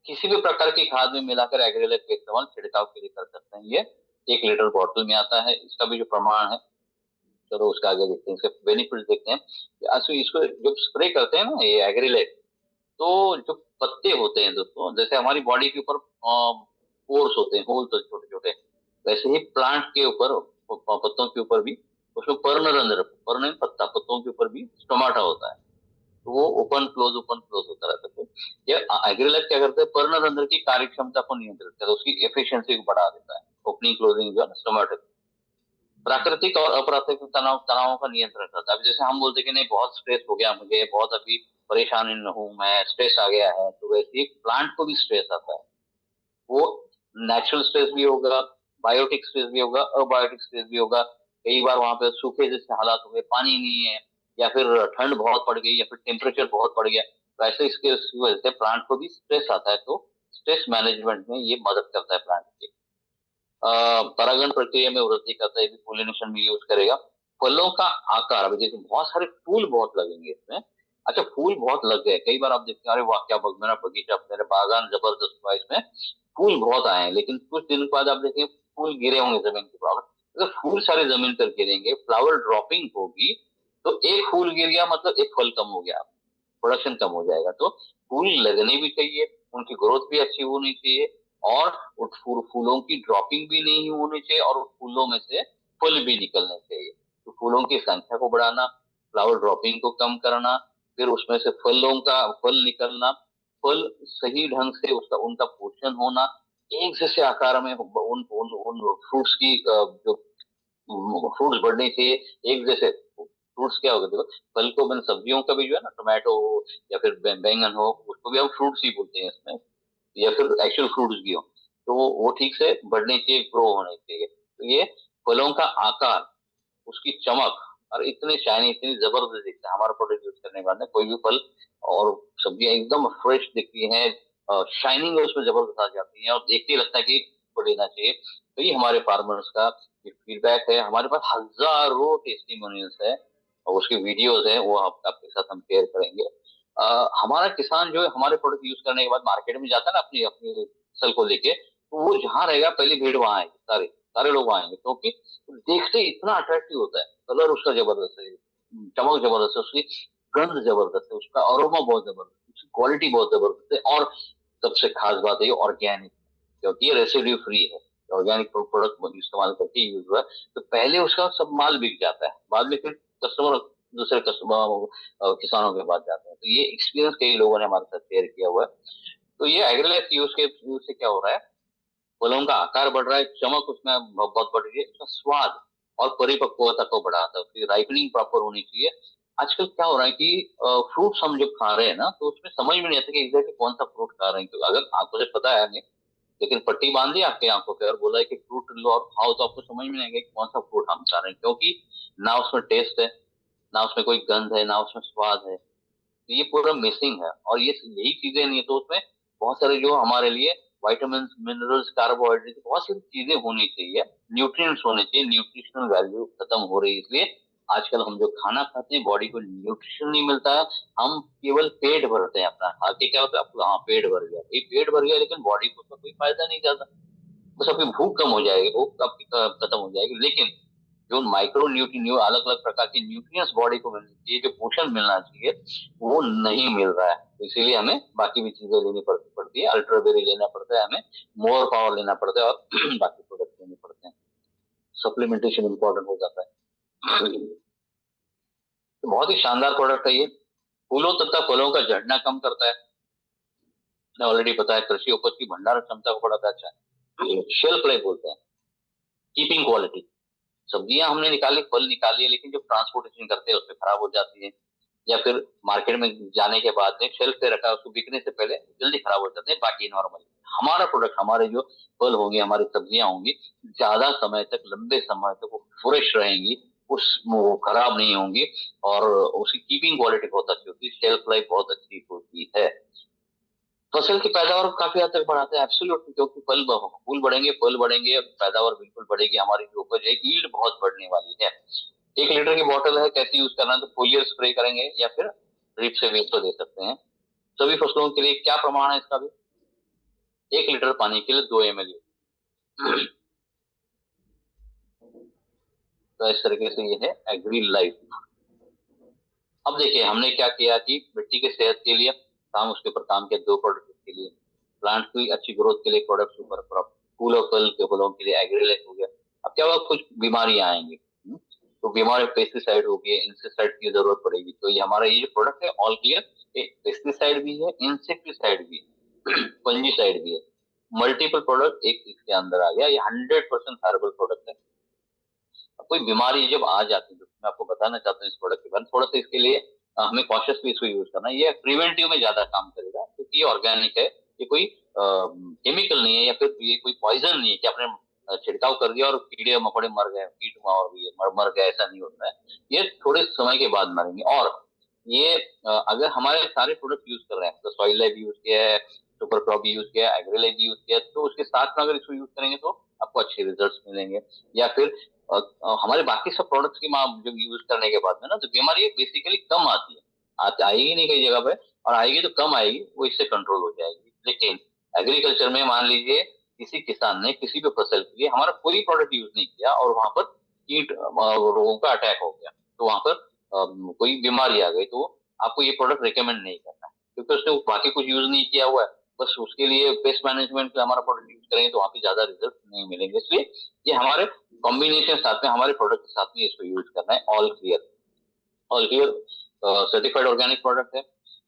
किसी भी प्रकार की खाद में मिलाकर एग्रीलाइफ का इस्तेमाल छिड़काव के लिए कर सकते हैं। ये 1 लीटर बॉटल में आता है, इसका भी जो प्रमाण है, चलो उसका आगे देखते हैं, इसके बेनिफिट देखते हैं। इसको जब स्प्रे करते हैं ना ये एग्रीलाइफ, तो जो पत्ते होते हैं दोस्तों, जैसे हमारी बॉडी के ऊपर पोर्स होते हैं, होल्स छोटे छोटे, वैसे ही प्लांट के ऊपर, पत्तों के ऊपर भी उसमें पर्ण नहीं पत्ता, पत्तों के ऊपर भी स्टोमाटा होता है, तो वो ओपन क्लोज होता रहता है। तो ये एग्रीलाइफ क्या करते हैं, पर्णरंध्र की कार्यक्षमता को नियंत्रित करता है, उसकी एफिशिएंसी को बढ़ा देता है, ओपनिंग क्लोजिंग जो है स्टोमेटिक। प्राकृतिक और अप्राकृतिक तनावों का नियंत्रण करता है। अब जैसे हम बोलते हैं कि नहीं बहुत स्ट्रेस हो गया मुझे, बहुत अभी परेशानी में हूं मैं, स्ट्रेस आ गया है, तो वैसे ही प्लांट को भी स्ट्रेस आता है। वो नेचुरल स्ट्रेस भी होगा, बायोटिक स्ट्रेस भी होगा, अबायोटिक स्ट्रेस भी होगा। कई बार वहां पे सूखे जैसे हालात हो गए, पानी नहीं है, या फिर ठंड बहुत पड़ गई, या फिर टेम्परेचर बहुत बढ़ गया, तो ऐसे इसके वजह से प्लांट को भी स्ट्रेस आता है। तो स्ट्रेस मैनेजमेंट में ये मदद करता है प्लांट की। परागण प्रक्रिया में वृद्धि करता है, पोलिनेशन में यूज करेगा। फलों का आकार, अभी देखिए बहुत सारे फूल बहुत लगेंगे इसमें। अच्छा फूल बहुत लग गए, कई बार आप देखते हैं अरे वाह क्या मेरा बगीचा, मेरे बागान जबरदस्त हुआ, इसमें फूल बहुत आए हैं, लेकिन कुछ दिन बाद आप देखेंगे फूल गिरे होंगे जमीन के ऊपर। अगर फूल सारे जमीन पर गिरेंगे, फ्लावर ड्रॉपिंग होगी, तो एक फूल गिर गया मतलब एक फल कम हो गया, प्रोडक्शन कम हो जाएगा। तो फूल लगने भी चाहिए, उनकी ग्रोथ भी अच्छी होनी चाहिए, और फूलों की ड्रॉपिंग भी नहीं होनी चाहिए, और फूलों में से फल भी निकलने चाहिए। तो फूलों की संख्या को बढ़ाना, फ्लावर ड्रॉपिंग को कम करना, फिर उसमें से फल निकलना, फल सही ढंग से उसका उनका पोषण होना, एक जैसे आकार में उन फ्रूट्स की जो फ्रूट्स बढ़ने चाहिए एक जैसे। फ्रूट्स क्या होगा, देखो फल को मैंने सब्जियों का भी जो है ना, टोमेटो हो या फिर बैंगन हो, उसको भी हम फ्रूट्स ही बोलते हैं इसमें, या फिर एक्चुअल फ्रूट्स भी हो, तो वो ठीक से बढ़ने चाहिए, ग्रो होने चाहिए। तो ये फलों का आकार, उसकी चमक, और इतने शाइनी, इतनी जबरदस्त दिखता है हमारा प्रोडक्ट यूज करने के बाद में। कोई भी फल और सब्जियां एकदम फ्रेश दिखती हैं, शाइनिंग उसमें जबरदस्त आ जाती है, और देखते ही लगता है कि इसको लेना चाहिए। तो ये हमारे फार्मर्स का फीडबैक है। हमारे पास हजारों टेस्टिमोनियल्स है, और उसकी वीडियोस है, वो आपके साथ हम शेयर करेंगे। हमारा किसान जो है हमारे प्रोडक्ट यूज करने के बाद मार्केट में जाता है ना अपनी अपनी फसल को लेके, तो वो जहाँ रहेगा पहले भीड़ वहां आएगी, सारे सारे लोग आएंगे, क्योंकि देखते ही इतना अट्रैक्टिव होता है, कलर उसका जबरदस्त है, चमक जबरदस्त है, उसकी गंध जबरदस्त है, उसका अरोमा बहुत जबरदस्त है, उसकी क्वालिटी बहुत जबरदस्त है, और सबसे खास बात है ऑर्गेनिक, क्योंकि ये रेसिड्यू फ्री है, ऑर्गेनिक प्रोडक्ट इस्तेमाल करके यूज हुआ है। तो पहले उसका सब माल बिक जाता है, बाद में फिर कस्टमर दूसरे कस्टमर किसानों के पास जाते हैं। तो ये एक्सपीरियंस कई लोगों ने हमारे साथ शेयर किया हुआ है। तो ये एग्रीलाइफ यूज से क्या हो रहा है, फलों का आकार बढ़ रहा है, चमक उसमें बहुत बढ़ रही है, उसका स्वाद और परिपक्वता को बढ़ाता है, उसकी राइपनिंग प्रॉपर होनी चाहिए। आजकल क्या हो रहा है कि फ्रूट्स हम जब खा रहे हैं ना, तो उसमें समझ में नहीं आता कि एग्जैक्टली कौन सा फ्रूट खा रहे हैं। क्योंकि अगर आपको जब पता है हमें, लेकिन पट्टी बांध दी आपके आंखों पे और बोला है कि फ्रूट लो और खाओ, तो आपको समझ में नहीं आएगा कि कौन सा फ्रूट हम खा रहे हैं, क्योंकि ना उसमें टेस्ट है, ना उसमें कोई गंध है, ना उसमें स्वाद है। तो ये पूरा मिसिंग है, और ये यही चीजें नहीं है, तो उसमें बहुत सारे जो हमारे लिए वाइटामिन, मिनरल्स, कार्बोहाइड्रेट, बहुत सारी चीजें होनी चाहिए, न्यूट्रिएंट्स होने चाहिए। न्यूट्रिशनल वैल्यू खत्म हो रही है, इसलिए आजकल हम जो खाना खाते हैं बॉडी को न्यूट्रिशन नहीं मिलता है, हम केवल पेट भरते हैं अपना खा के। क्या होता है आपको, हाँ पेट भर गया, ये पेट भर गया, लेकिन बॉडी को उसका कोई फायदा नहीं जाता, बस आपकी भूख कम हो जाएगी, भूख आपकी खत्म हो जाएगी। लेकिन जो माइक्रो न्यूट्री अलग अलग प्रकार के न्यूट्रिएंट्स बॉडी को मिलना चाहिए, जो पोषण मिलना चाहिए, वो नहीं मिल रहा है। तो इसीलिए हमें बाकी भी चीजें लेनी पड़ती है, अल्ट्राबेरी लेना पड़ता है, हमें मोर पावर लेना पड़ता है, और बाकी प्रोडक्ट लेने पड़ते हैं, सप्लीमेंटेशन इंपॉर्टेंट हो जाता है। तो बहुत ही शानदार प्रोडक्ट है ये, फूलों तथा फलों का झड़ना कम करता है, ऑलरेडी पता है, कृषि उपज की भंडारण क्षमता को बढ़ाता है। अच्छा शेल्फ लाइफ बोलते हैं, कीपिंग क्वालिटी, सब्जियां हमने निकाली, फल निकाली, लेकिन जब ट्रांसपोर्टेशन करते हैं उसमें खराब हो जाती है, या फिर मार्केट में जाने के बाद में शेल्फ पे रखा, उसको बिकने से पहले जल्दी खराब हो जाते हैं। बाकी नॉर्मल हमारा प्रोडक्ट, हमारे जो फल होंगे, हमारी सब्जियां होंगी, ज्यादा समय तक, लंबे समय तक वो फ्रेश रहेंगी, वो खराब नहीं होंगी, और उसकी कीपिंग क्वालिटी बहुत अच्छी होती है, शेल्फ लाइफ बहुत अच्छी होती है। फसल की पैदावार काफी हद तक बढ़ाते हैं एब्सोल्युटली, क्योंकि फूल बढ़ेंगे, फल बढ़ेंगे, पैदावार बिल्कुल बढ़ेगी, हमारी जो उपज है यील्ड बहुत बढ़ने वाली है। 1 लीटर की बोतल है, कैसे यूज करना है, तो फोलियर स्प्रे करेंगे या फिर ड्रिप से भी इसको दे सकते हैं। सभी फसलों के लिए क्या प्रमाण है इसका भी, 1 लीटर पानी के लिए 2 ml। तो इस तरीके से ये है एग्री लाइफ। अब देखिए हमने क्या किया कि मिट्टी के सेहत के लिए हम उसके ऊपर काम किया, 2 प्रोडक्ट के लिए, प्लांट की अच्छी ग्रोथ के लिए प्रोडक्ट ऊपर, फूल और फल के फलों के लिए एग्री लाइफ हो गया। अब क्या होगा, कुछ बीमारियां आएंगी, तो भी हमारे पेस्टिसाइड हो गए, इंसेक्टिसाइड की जरूरत पड़ेगी। तो ये हमारा ये जो प्रोडक्ट है ऑल क्लियर, पेस्टिसाइड भी है, इंसेक्टिसाइड भी है, फंजीसाइड भी है, मल्टीपल प्रोडक्ट एक इसके अंदर आ गया। ये 100% हर्बल प्रोडक्ट है। कोई बीमारी जब आ जाती है, तो मैं आपको बताना चाहता हूँ इस प्रोडक्ट के बारे में थोड़ा सा। इसके लिए हमें कॉशियसली इसको यूज करना है। ये प्रिवेंटिव में ज्यादा काम करेगा क्योंकि ये ऑर्गेनिक है, ये कोई केमिकल नहीं है या फिर ये कोई पॉइजन नहीं है कि आपने छिड़काव कर दिया और कीड़े मकोड़े मर गए, कीट मर गए, ऐसा नहीं होता है। ये थोड़े समय के बाद मरेंगे। और ये अगर हमारे सारे प्रोडक्ट यूज कर रहे हैं, तो सॉइल लाइफ यूज किया है, सुपर क्रॉप यूज किया है, एग्रीलाइफ यूज किया है, तो उसके साथ में अगर इसको यूज करेंगे तो आपको अच्छे रिजल्ट मिलेंगे। या फिर हमारे बाकी सब प्रोडक्ट्स की जब यूज करने के बाद में ना, तो बीमारी बेसिकली कम आती है, आएगी नहीं कई जगह पे, और आएगी तो कम आएगी, वो इससे कंट्रोल हो जाएगी। लेकिन एग्रीकल्चर में मान लीजिए किसी किसान ने किसी भी फसल के लिए हमारा कोई प्रोडक्ट यूज नहीं किया और वहां पर कीट रोगों का अटैक हो गया, तो वहां पर कोई बीमारी आ गई, तो आपको ये प्रोडक्ट रिकमेंड नहीं करना है क्योंकि उसने बाकी कुछ यूज नहीं किया हुआ है। बस उसके लिए पेस्ट मैनेजमेंट पे हमारा प्रोडक्ट यूज करेंगे तो वहां पे ज्यादा रिजल्ट नहीं मिलेंगे। इसलिए ये हमारे कॉम्बिनेशन साथ में हमारे प्रोडक्ट के साथ में इसको यूज करना है। All clear, all clear certified organic product है,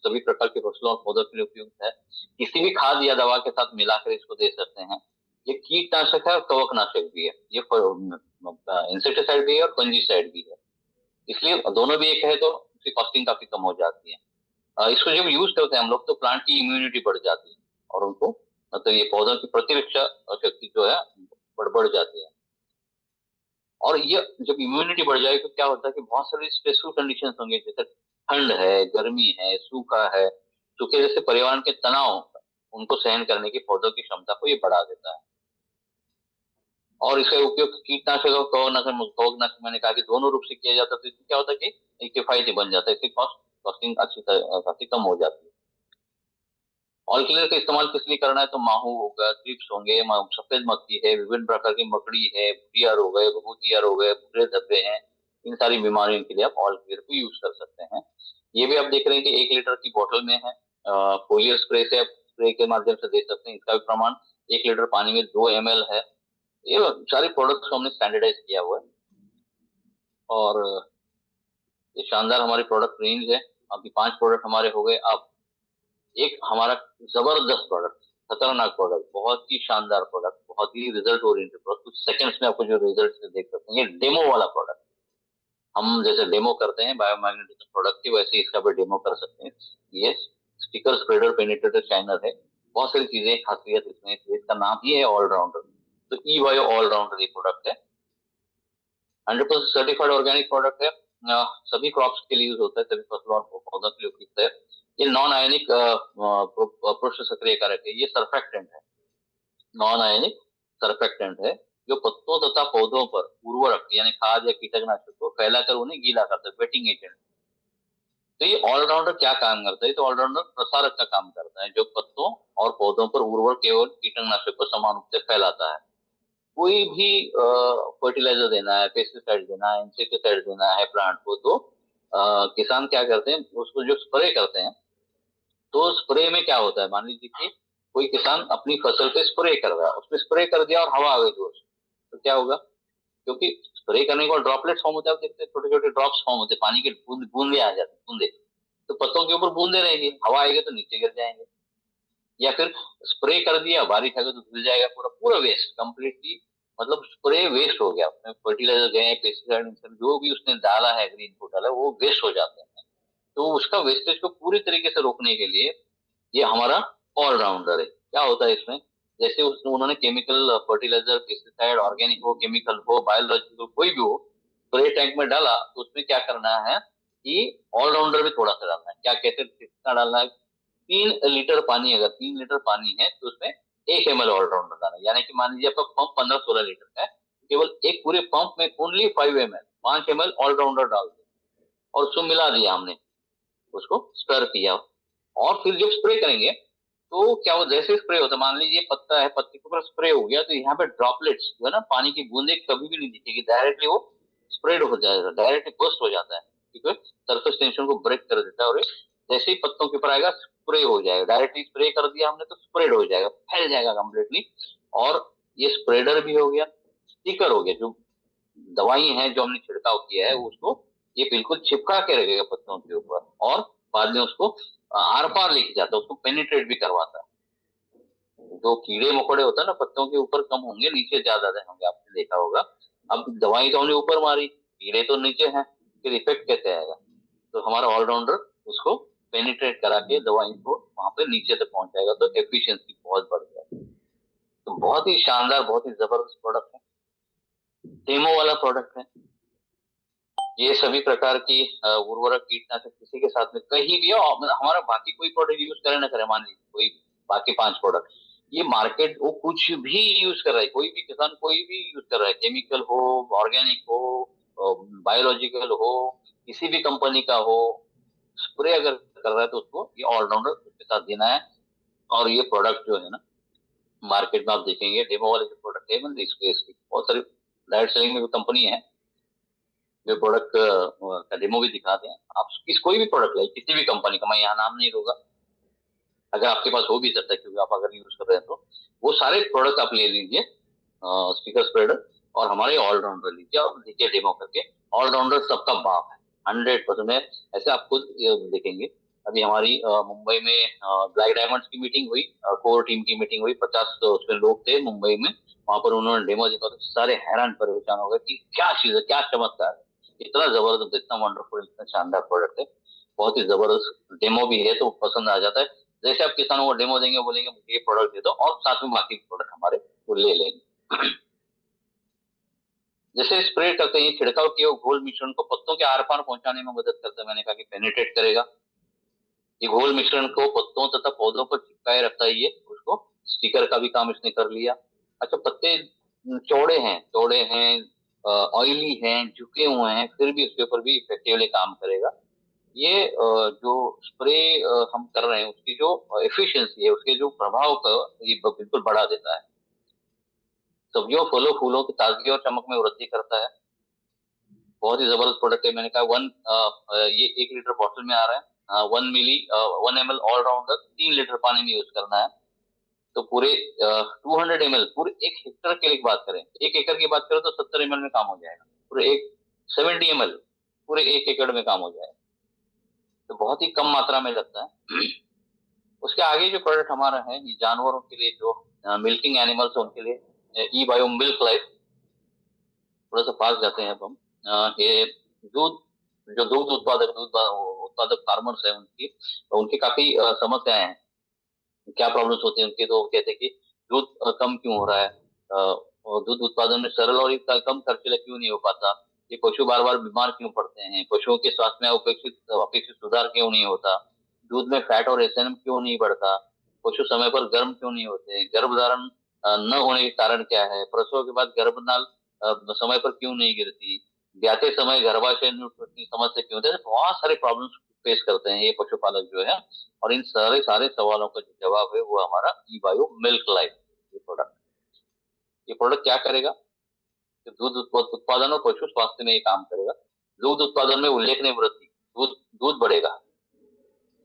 सभी प्रकार के फसलों और पौधों के लिए उपयुक्त है। किसी भी खाद या दवा के साथ मिलाकर इसको दे सकते हैं। ये कीटनाशक है और कवकनाशक भी है, ये इंसेक्टिसाइड भी है और फंजीसाइड भी है, इसलिए दोनों भी एक है तो उसकी कॉस्टिंग काफी कम हो जाती है। इसको जब यूज करते हैं हम लोग तो प्लांट की इम्यूनिटी बढ़ जाती है और उनको मतलब ये पौधों की प्रतिरक्षा शक्ति जो है बढ़ जाती है। और ये जब इम्यूनिटी बढ़ जाएगी तो क्या होता है कि बहुत सारी स्ट्रेसफुल कंडीशंस होंगे, जैसे ठंड है, गर्मी है, सूखा है, सूखे जैसे पर्यावरण के तनाव, उनको सहन करने की पौधों की क्षमता को ये बढ़ा देता है। और इसका उपयोग कीटनाशक और कवकनाशक मैंने कहा कि दोनों रूप से किया जाता है, तो इसमें क्या होता है कि एक किफायती बन जाता है, इसकी कॉस्टिंग काफी कम हो जाती है। ऑल क्लियर का इस्तेमाल किस लिए करना है, तो माहू होगा, थ्रिप्स होंगे, सफेद मक्खी है, विभिन्न प्रकार की मकड़ी है, भुतियार हो गए, भभूतियार हो गए, भूरे धब्बे हैं, इन सारी बीमारियों के लिए आप ऑल क्लियर को यूज कर सकते हैं। ये भी आप देख रहे हैं कि 1 लीटर की बोतल में है, फोलियर स्प्रे से आप स्प्रे के माध्यम से दे सकते हैं। इसका भी प्रमाण 1 लीटर पानी में 2 ml है। ये सारे प्रोडक्ट्स को हमने स्टैंडर्डाइज किया हुआ है और ये शानदार हमारी प्रोडक्ट रेंज है। अभी 5 प्रोडक्ट हमारे हो गए। अब एक हमारा जबरदस्त प्रोडक्ट, खतरनाक प्रोडक्ट, बहुत ही शानदार प्रोडक्ट, बहुत ही रिजल्ट ओरिएंटेड प्रोडक्ट, कुछ सेकंड्स में आपको जो रिजल्ट देख सकते हैं। ये डेमो वाला प्रोडक्ट, हम जैसे डेमो करते हैं बायोमैग्नेटिज्म प्रोडक्ट की, वैसे इसका भी डेमो कर सकते हैं। ये स्टिकर स्प्रेडर पेनिट्रेटर शाइनर है, बहुत सारी चीजें खासियत इसमें, इसका नाम ही है ऑलराउंडर। तो ई बायो ऑलराउंडर ये प्रोडक्ट है, 100% सर्टिफाइड ऑर्गेनिक प्रोडक्ट है, सभी क्रॉप्स के लिए यूज होता है, सभी फसलों और पौधों के लिए उपयुक्त है। ये नॉन आयनिक पृष्ठ सक्रिय कारक है, ये सरफेक्टेंट है, नॉन आयनिक सरफेक्टेंट है, जो पत्तों तथा पौधों पर उर्वरक यानी खाद या कीटनाशक को फैलाकर उन्हें गीला करता है, वेटिंग एजेंट। तो ये ऑलराउंडर क्या काम करता है, तो ऑलराउंडर प्रसारक का काम करता है, जो पत्तों और पौधों पर उर्वरक एवं कीटनाशक को समान रूप से फैलाता है। कोई भी फर्टिलाइजर देना है, पेस्टिसाइड देना है, इंसेक्टिसाइड देना है प्लांट को, तो किसान क्या करते हैं, उसको जो स्प्रे करते हैं, तो स्प्रे में क्या होता है, मान लीजिए कि कोई किसान अपनी फसल पे स्प्रे कर रहा है, उसमें स्प्रे कर दिया और हवा आ गई जोर से, तो क्या होगा, क्योंकि स्प्रे करने के बाद ड्रॉपलेट्स फॉर्म होता है, देखते हैं छोटे छोटे ड्रॉप्स फॉर्म होते हैं, पानी के बूंदे आ जाते हैं, बूंदे, तो पत्तों के ऊपर बूंदे रहेंगे, हवा आएगी तो नीचे गिर जाएंगे। या फिर स्प्रे कर दिया, बारिश आ गई तो धुल जाएगा, पूरा पूरा वेस्ट कंप्लीटली, मतलब स्प्रे वेस्ट हो गया, उसमें फर्टिलाइजर गए, पेस्टिसाइड जो भी उसने डाला है, ग्रीन फूड डाला, वो वेस्ट हो जाते हैं। तो उसका वेस्टेज को पूरी तरीके से रोकने के लिए ये हमारा ऑलराउंडर है। क्या होता है इसमें, जैसे उन्होंने केमिकल फर्टिलाइजर, पेस्टिसाइड, ऑर्गेनिक हो, केमिकल हो, बायोलॉजिकल कोई भी हो, स्प्रे टैंक में डाला, तो उसमें क्या करना है कि ऑलराउंडर भी थोड़ा सा डालना है। क्या कहते हैं, कितना डालना है, 3 लीटर पानी, अगर 3 लीटर पानी है तो उसमें 1 ml ऑलराउंडर डालना है। यानी कि मान लीजिए आपका पंप 15-16 लीटर का है, केवल एक पूरे पंप में ओनली 5 ml ऑलराउंडर डाल दिया और उसको मिला दिया हमने, उसको स्टर किया, और फिर जब स्प्रे करेंगे तो क्या हो, जैसे स्प्रे होता है, मान लीजिए पत्ता है, पत्ते के ऊपर स्प्रे हो गया, तो यहाँ पे ड्रॉपलेट्स जो है ना, पानी की बूंदे कभी भी नहीं दिखेगी, डायरेक्टली वो स्प्रेड हो जाएगा, डायरेक्टली बर्स्ट हो जाता है, क्योंकि सरफेस टेंशन को ब्रेक कर देता है, और जैसे ही पत्तों के ऊपर आएगा स्प्रे हो जाएगा, डायरेक्टली स्प्रे कर दिया हमने तो स्प्रेड हो जाएगा, फैल जाएगा कम्प्लीटली। और ये स्प्रेडर भी हो गया, स्टिकर हो गया, जो दवाई हैं जो हमने छिड़काव किया है उसको ये बिल्कुल चिपका के रखेगा पत्तों के ऊपर, और बाद में उसको आर पार लेके जाता है, उसको पेनिट्रेट भी करवाता है। जो कीड़े मकोड़े होता है ना पत्तों के ऊपर कम होंगे, नीचे ज्यादा होंगे, आपने देखा होगा। अब दवाई तो हमने ऊपर मारी, कीड़े तो नीचे हैं, फिर इफेक्ट कैसे आएगा? तो हमारा ऑलराउंडर उसको पेनिट्रेट करा के दवाई को वहां पे नीचे तक पहुंचाएगा, तो एफिशिएंसी बहुत बढ़ जाएगी। तो बहुत ही शानदार, बहुत ही जबरदस्त प्रोडक्ट है, डेमो वाला प्रोडक्ट है। ये सभी प्रकार की उर्वरक कीटनाशक किसी के साथ में कहीं भी हो, हमारा बाकी कोई प्रोडक्ट यूज करे ना करे, मान लीजिए कोई बाकी 5 प्रोडक्ट, ये मार्केट वो कुछ भी यूज कर रहा है, कोई भी किसान कोई भी यूज कर रहा है, केमिकल हो, ऑर्गेनिक हो, बायोलॉजिकल हो, किसी भी कंपनी का हो, स्प्रे अगर कर रहा है तो उसको ये ऑलराउंडर उसके साथ देना है। और ये प्रोडक्ट जो है ना मार्केट में आप देखेंगे डेमो वाले जो प्रोडक्ट है, मतलब इसकी बहुत सारी डायरेक्ट सेलिंग में कंपनी है जो प्रोडक्ट का डेमो भी दिखाते हैं। आप कोई भी प्रोडक्ट लाइए किसी भी कंपनी का, मैं यहाँ नाम नहीं लूंगा, अगर आपके पास हो भी सकता है क्योंकि आप अगर यूज कर रहे हैं तो वो सारे प्रोडक्ट आप ले लीजिए, स्पीकर स्प्रेडर और हमारे ऑलराउंडर लीजिए और देखिए डेमो करके, ऑलराउंडर सबका बाप है 100%। ऐसे आप खुद देखेंगे। अभी हमारी मुंबई में ब्लैक डायमंड्स की मीटिंग हुई, कोर टीम की मीटिंग हुई, 50 उसमें लोग थे मुंबई में, वहां पर उन्होंने डेमो देखा तो सारे हैरान परेशान हो गए कि क्या चीज है, क्या चमत्कार है, इतना जबरदस्त, इतना वंडरफुल, इतना शानदार प्रोडक्ट है, बहुत ही जबरदस्त डेमो भी है तो पसंद आ जाता है। जैसे आप किसानों को डेमो देंगे, बोलेंगे मुझे ये प्रोडक्ट दे दो, और साथ में बाकी प्रोडक्ट हमारे वो ले लेंगे। जैसे स्प्रे करते हैं, छिड़काव किए घोल मिश्रण को पत्तों के आर पार पहुंचाने में मदद करता है, मैंने कहा कि पेनिट्रेट करेगा। ये घोल मिश्रण को पत्तों तथा पौधों पर चिपकाए रखता है, ये उसको स्टिकर का भी काम इसने कर लिया। अच्छा, पत्ते चौड़े हैं, ऑयली हैं, झुके हुए हैं, फिर भी उसके ऊपर भी इफेक्टिवली काम करेगा। ये जो स्प्रे हम कर रहे हैं उसकी जो एफिशिएंसी है, उसके जो प्रभाव का ये बिल्कुल बढ़ा देता है। सब्जियों फलों फूलों की ताजगी और चमक में वृद्धि करता है। बहुत ही जबरदस्त प्रोडक्ट है, मैंने कहा ये 1 लीटर बॉटल में आ रहा है, 1 ml ऑलराउंडर 3 लीटर पानी में यूज करना है। तो पूरे 200 ml पूरे 1 हेक्टर के लिए बात करें, 1 एकड़ की बात करें तो 70 ml में काम हो जाएगा, पूरे 70 ml पूरे 1 एकड़ में काम हो जाएगा, तो बहुत ही कम मात्रा में लगता है। उसके आगे जो प्रोडक्ट हमारा है ये जानवरों के लिए, जो मिल्किंग एनिमल्स है उनके लिए, ई बायो मिल्क लाइफ। थोड़ा सा पास जाते हैं अब हम। ये दूध, जो दूध उत्पादक फार्मर्स है उनकी, उनकी काफी समस्याएं हैं, क्या प्रॉब्लम्स होती है उनके, तो कहते हैं कि दूध कम क्यों हो रहा है, और दूध उत्पादन में सरल और कम खर्चीला क्यों नहीं हो पाता, ये पशु बार बार बीमार क्यों पड़ते हैं, पशुओं के स्वास्थ्य में अपेक्षित सुधार क्यों नहीं होता, दूध में फैट और एसएनएम क्यों नहीं बढ़ता, पशु समय पर गर्म क्यों नहीं होते, गर्भधारण न होने के कारण क्या है, प्रसव के बाद गर्भनाल समय पर क्यों नहीं गिरती, ब्याते समय गर्भाशय की समस्या क्यों होती है। बहुत सारे प्रॉब्लम्स फेस करते हैं ये पशुपालक जो है, और इन सारे सारे सवालों का जो जवाब है वो हमारा ई बायो मिल्क लाइफ ये प्रोडक्ट क्या करेगा, कि दूध उत्पादन और पशु स्वास्थ्य में ये काम करेगा। दूध उत्पादन में उल्लेखनीय वृद्धि, दूध बढ़ेगा,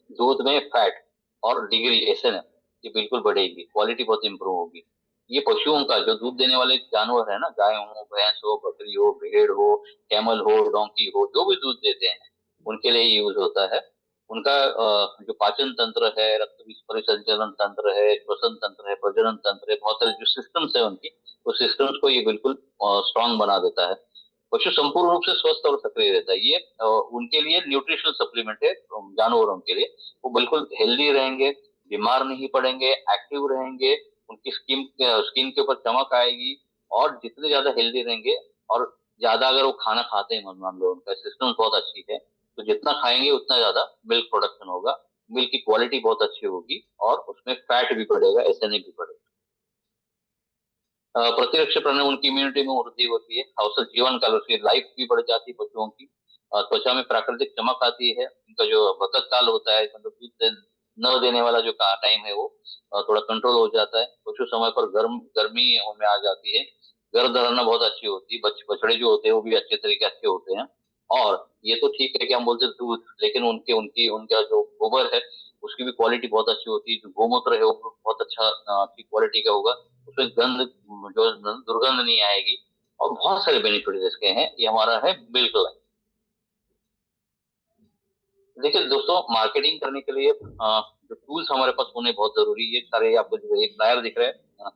दूध में फैट और डिग्री एसएनएफ ये बिल्कुल बढ़ेगी, क्वालिटी बहुत इंप्रूव होगी। ये पशुओं का जो दूध देने वाले जानवर है ना, गाय हो, भैंस हो, बकरी हो, भेड़ हो, कैमल हो, डोंकी हो, जो भी दूध देते हैं उनके लिए यूज होता है। उनका जो पाचन तंत्र है, रक्त परिसंचरण तंत्र है, श्वसन तंत्र है, प्रजनन तंत्र है, बहुत सारे जो सिस्टम्स है उनकी, उस सिस्टम्स को ये बिल्कुल स्ट्रांग बना देता है। पशु संपूर्ण रूप से स्वस्थ और सक्रिय रहता है। ये उनके लिए न्यूट्रिशनल सप्लीमेंट है जानवरों के लिए, वो बिल्कुल हेल्दी रहेंगे, बीमार नहीं पड़ेंगे, एक्टिव रहेंगे, उनकी स्किन के ऊपर चमक आएगी, और जितने ज्यादा हेल्दी रहेंगे और ज्यादा अगर वो खाना खाते हैं, मान लो उनका सिस्टम बहुत अच्छी है, तो जितना खाएंगे उतना ज्यादा मिल्क प्रोडक्शन होगा, मिल्क की क्वालिटी बहुत अच्छी होगी, और उसमें फैट भी बढ़ेगा, एसएनए भी बढ़ेगा। प्रतिरक्षा प्रणाली, उनकी इम्यूनिटी में वृद्धि होती है, औसत जीवन काल, उसकी लाइफ भी बढ़ जाती है पशुओं की, त्वचा में प्राकृतिक चमक आती है, उनका जो बचत काल होता है, मतलब दूध न देने वाला जो टाइम है वो थोड़ा कंट्रोल हो जाता है, पशु समय पर गर्मी में आ जाती है, गर्भधारणा बहुत अच्छी होती है, बछड़े जो होते हैं वो भी अच्छे तरीके अच्छे होते हैं। और ये तो ठीक है कि हम बोलते हैं दूध, लेकिन उनके उनकी उनका जो गोबर है उसकी भी क्वालिटी बहुत अच्छी होती है, जो गोमूत्र है वो बहुत अच्छी क्वालिटी का होगा, उसमें गंध जो दुर्गंध नहीं आएगी, और बहुत सारे बेनिफिट इसके हैं। ये हमारा है बिल्कुल। देखिए दोस्तों, मार्केटिंग करने के लिए जो टूल्स हमारे पास होने बहुत जरूरी है। सारे आपको जो एक फ्लायर दिख रहा है,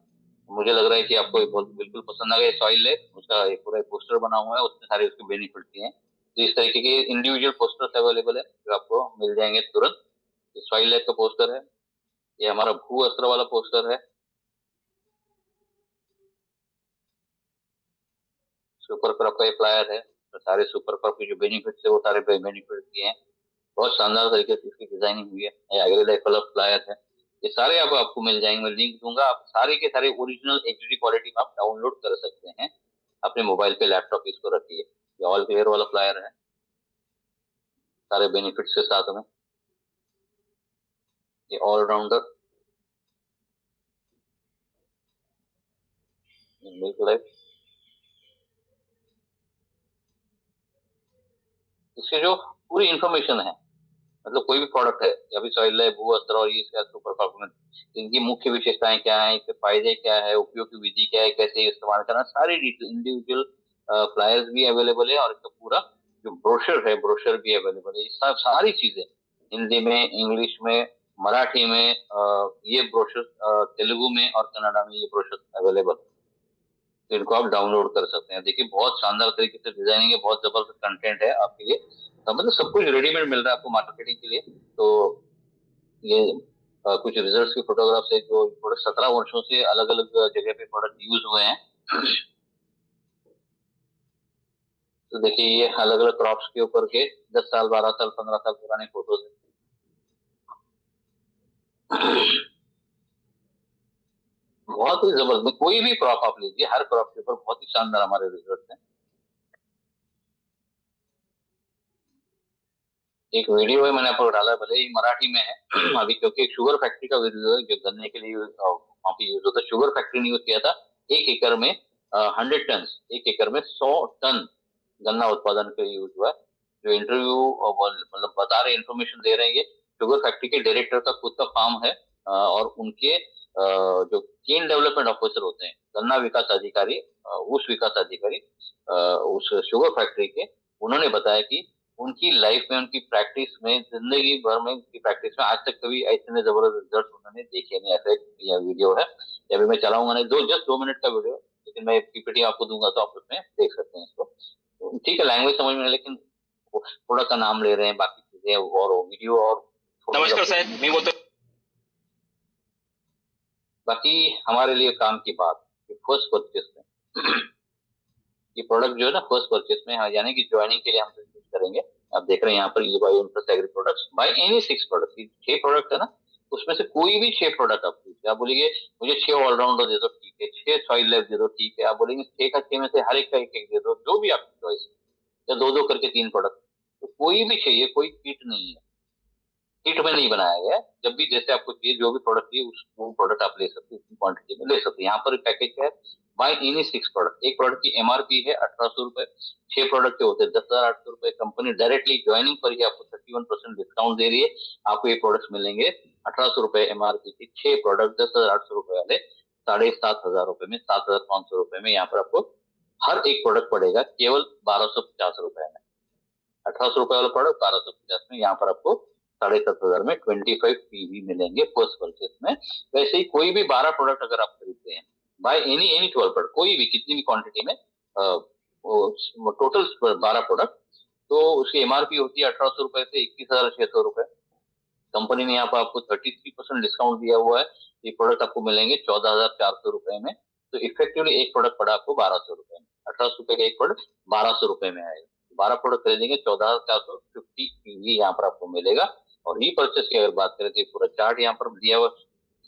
मुझे लग रहा है कि आपको ये बहुत बिल्कुल पसंद आ गया। सॉइल है, उसका एक पूरा पोस्टर बना हुआ है, उसमें सारे उसके बेनिफिट दिए हैं। तो इस तरीके के इंडिविजुअल पोस्टर्स अवेलेबल है जो आपको मिल जाएंगे तुरंत। सॉइल लैब का पोस्टर है, ये हमारा भू अस्त्र वाला पोस्टर है, सुपर क्रॉप का फ्लायर है। तो सारे सुपर क्रॉप के जो बेनिफिट्स है वो सारे बेनिफिट दिए हैं। बहुत शानदार तरीके से इसकी डिजाइनिंग हुई है। एग्रीलाइफ वाला फ्लायर है। ये सारे आपको मिल जाएंगे, मैं लिंक दूंगा। आप सारे के सारे ओरिजिनल एचडी क्वालिटी में आप डाउनलोड कर सकते हैं अपने मोबाइल पे, लैपटॉप पे इसको रखिए। ये ऑल क्लियर वाला फ्लायर है सारे बेनिफिट्स के साथ में। ये ऑलराउंडर बिल्कुल है। इसकी जो पूरी इंफॉर्मेशन है, मतलब कोई भी प्रोडक्ट है, अभी सॉइल है, भू अस्त्र और ये सुपर परफॉर्मेंस, इनकी मुख्य विशेषताएं क्या है, इसके फायदे क्या है, उपयोग की विधि क्या है, कैसे इस्तेमाल करना, सारी इंडिविजुअल फ्लायर्स भी अवेलेबल है। और इसका पूरा जो ब्रोशर है, ब्रोशर भी अवेलेबल है। ये सब सारी चीजें हिंदी में, इंग्लिश में, मराठी में, ये ब्रोशर तेलुगु में और कन्नड़ा में ये ब्रोशर अवेलेबल। तो इनको आप डाउनलोड कर सकते हैं। देखिए बहुत शानदार तरीके से डिजाइनिंग है, बहुत जबरदस्त कंटेंट है आपके लिए। तो मतलब सब कुछ रेडीमेड मिल रहा है आपको मार्केटिंग के लिए। तो ये कुछ रिजल्ट्स की फोटोग्राफ्स है जो प्रोडक्ट 17 वर्षों से अलग अलग जगह पे प्रोडक्ट यूज हुए हैं। तो देखिए ये अलग अलग क्रॉप्स के ऊपर के 10 साल, 12 साल, 15 साल पुराने फोटोज है। बहुत ही जबरदस्त, कोई भी क्रॉप आप लीजिए, हर क्रॉप के ऊपर बहुत ही शानदार हमारे रिजल्ट हैं। एक वीडियो है, मैंने आपको डाला है, भले ही मराठी में है अभी, क्योंकि एक शुगर फैक्ट्री का वीडियो है जो गन्ने के लिए वहाँ पे यूज होता है। शुगर फैक्ट्री ने यूज किया था। एक एकड़ में 100 टन, एक एकड़ में 100 टन गन्ना उत्पादन के लिए यूज हुआ है। जो इंटरव्यू मतलब बता रहे, इंफॉर्मेशन दे रहे हैं, ये शुगर फैक्ट्री के डायरेक्टर का खुद का फार्म है। और उनके जो चेन डेवलपमेंट ऑफिसर होते हैं, गन्ना विकास अधिकारी, उस विकास अधिकारी उस शुगर फैक्ट्री के, उन्होंने बताया कि उनकी लाइफ में, उनकी प्रैक्टिस में, जिंदगी भर में उनकी प्रैक्टिस में आज तक कभी इतने जबरदस्त रिजल्ट उन्होंने देखे नहीं। ऐसा यह वीडियो है, ये अभी मैं चलाऊंगा नहीं, जस्ट 2 मिनट का वीडियो, लेकिन मैं पीपीटी आपको दूंगा तो आप उसमें देख सकते हैं इसको। तो ठीक है, लैंग्वेज समझ में, लेकिन प्रोडक्ट का नाम ले रहे हैं, बाकी चीजें और वीडियो और नमस्कार साहेब, मी बोलतो। बाकी हमारे लिए काम की बात फर्स्ट परचेस में ये प्रोडक्ट जो है ना, फर्स्ट परचेस में, हाँ, यानी कि ज्वाइनिंग के लिए हम यूज करेंगे। आप देख रहे हैं यहाँ पर ये bio infras agri products, buy any 6 product, 6 product है ना, उसमें से कोई भी 6 प्रोडक्ट आप लीजिए। आप बोलेंगे मुझे 6 ऑलराउंडर दे दो, ठीक है, 6 सॉइल लैब दे दो, ठीक है। आप बोलेंगे 6 का 6 में से हर एक का एक दे दो, जो भी आपकी चॉइस, या दो दो करके 3 प्रोडक्ट, तो कोई भी चाहिए, कोई किट नहीं है, किट में नहीं बनाया गया है। जब भी जैसे आपको चाहिए, जो भी प्रोडक्ट चाहिए उस वो प्रोडक्ट आप ले सकते हैं, उतनी क्वांटिटी में ले सकते हैं। यहाँ पर पैकेज है बाय एनी 6 प्रोडक्ट। एक प्रोडक्ट की एमआरपी है 1800 रुपए, 6 प्रोडक्ट के होते हैं 10,800 रुपए। कंपनी डायरेक्टली ज्वाइनिंग पर ही आपको 31% डिस्काउंट दे रही है। आपको ये प्रोडक्ट मिलेंगे 1800 रुपए एमआरपी के 6 प्रोडक्ट 10,800 रुपए वाले 7,500 रुपए में, 7,500 रुपए में। यहाँ पर आपको हर एक प्रोडक्ट पड़ेगा केवल 1250 रुपए में। 1800 रुपए वाला प्रोडक्ट 1250 में, यहाँ पर आपको 7,500 में 25 पीवी मिलेंगे फर्स्ट परचेस में। वैसे ही कोई भी 12 प्रोडक्ट अगर आप खरीदते हैं, बाय एनी 12 प्रोडक्ट, कोई भी कितनी भी क्वांटिटी में, टोटल 12 प्रोडक्ट, तो उसकी एमआरपी होती है 1800 रुपए से 21,600 रुपए। कंपनी ने यहाँ पर आपको 33% डिस्काउंट दिया हुआ है। ये प्रोडक्ट आपको मिलेंगे 14,400 रुपए में। तो इफेक्टिवली एक प्रोडक्ट पड़ा आपको 1,200 रुपए में। 1800 रुपए का एक प्रोडक्ट 1,200 रुपए में आएगा। 12 प्रोडक्ट खरीदेंगे 14,450 पीवी यहाँ पर आपको मिलेगा। और रीपर्चेस की अगर बात करें तो पूरा चार्ट यहाँ पर दिया हुआ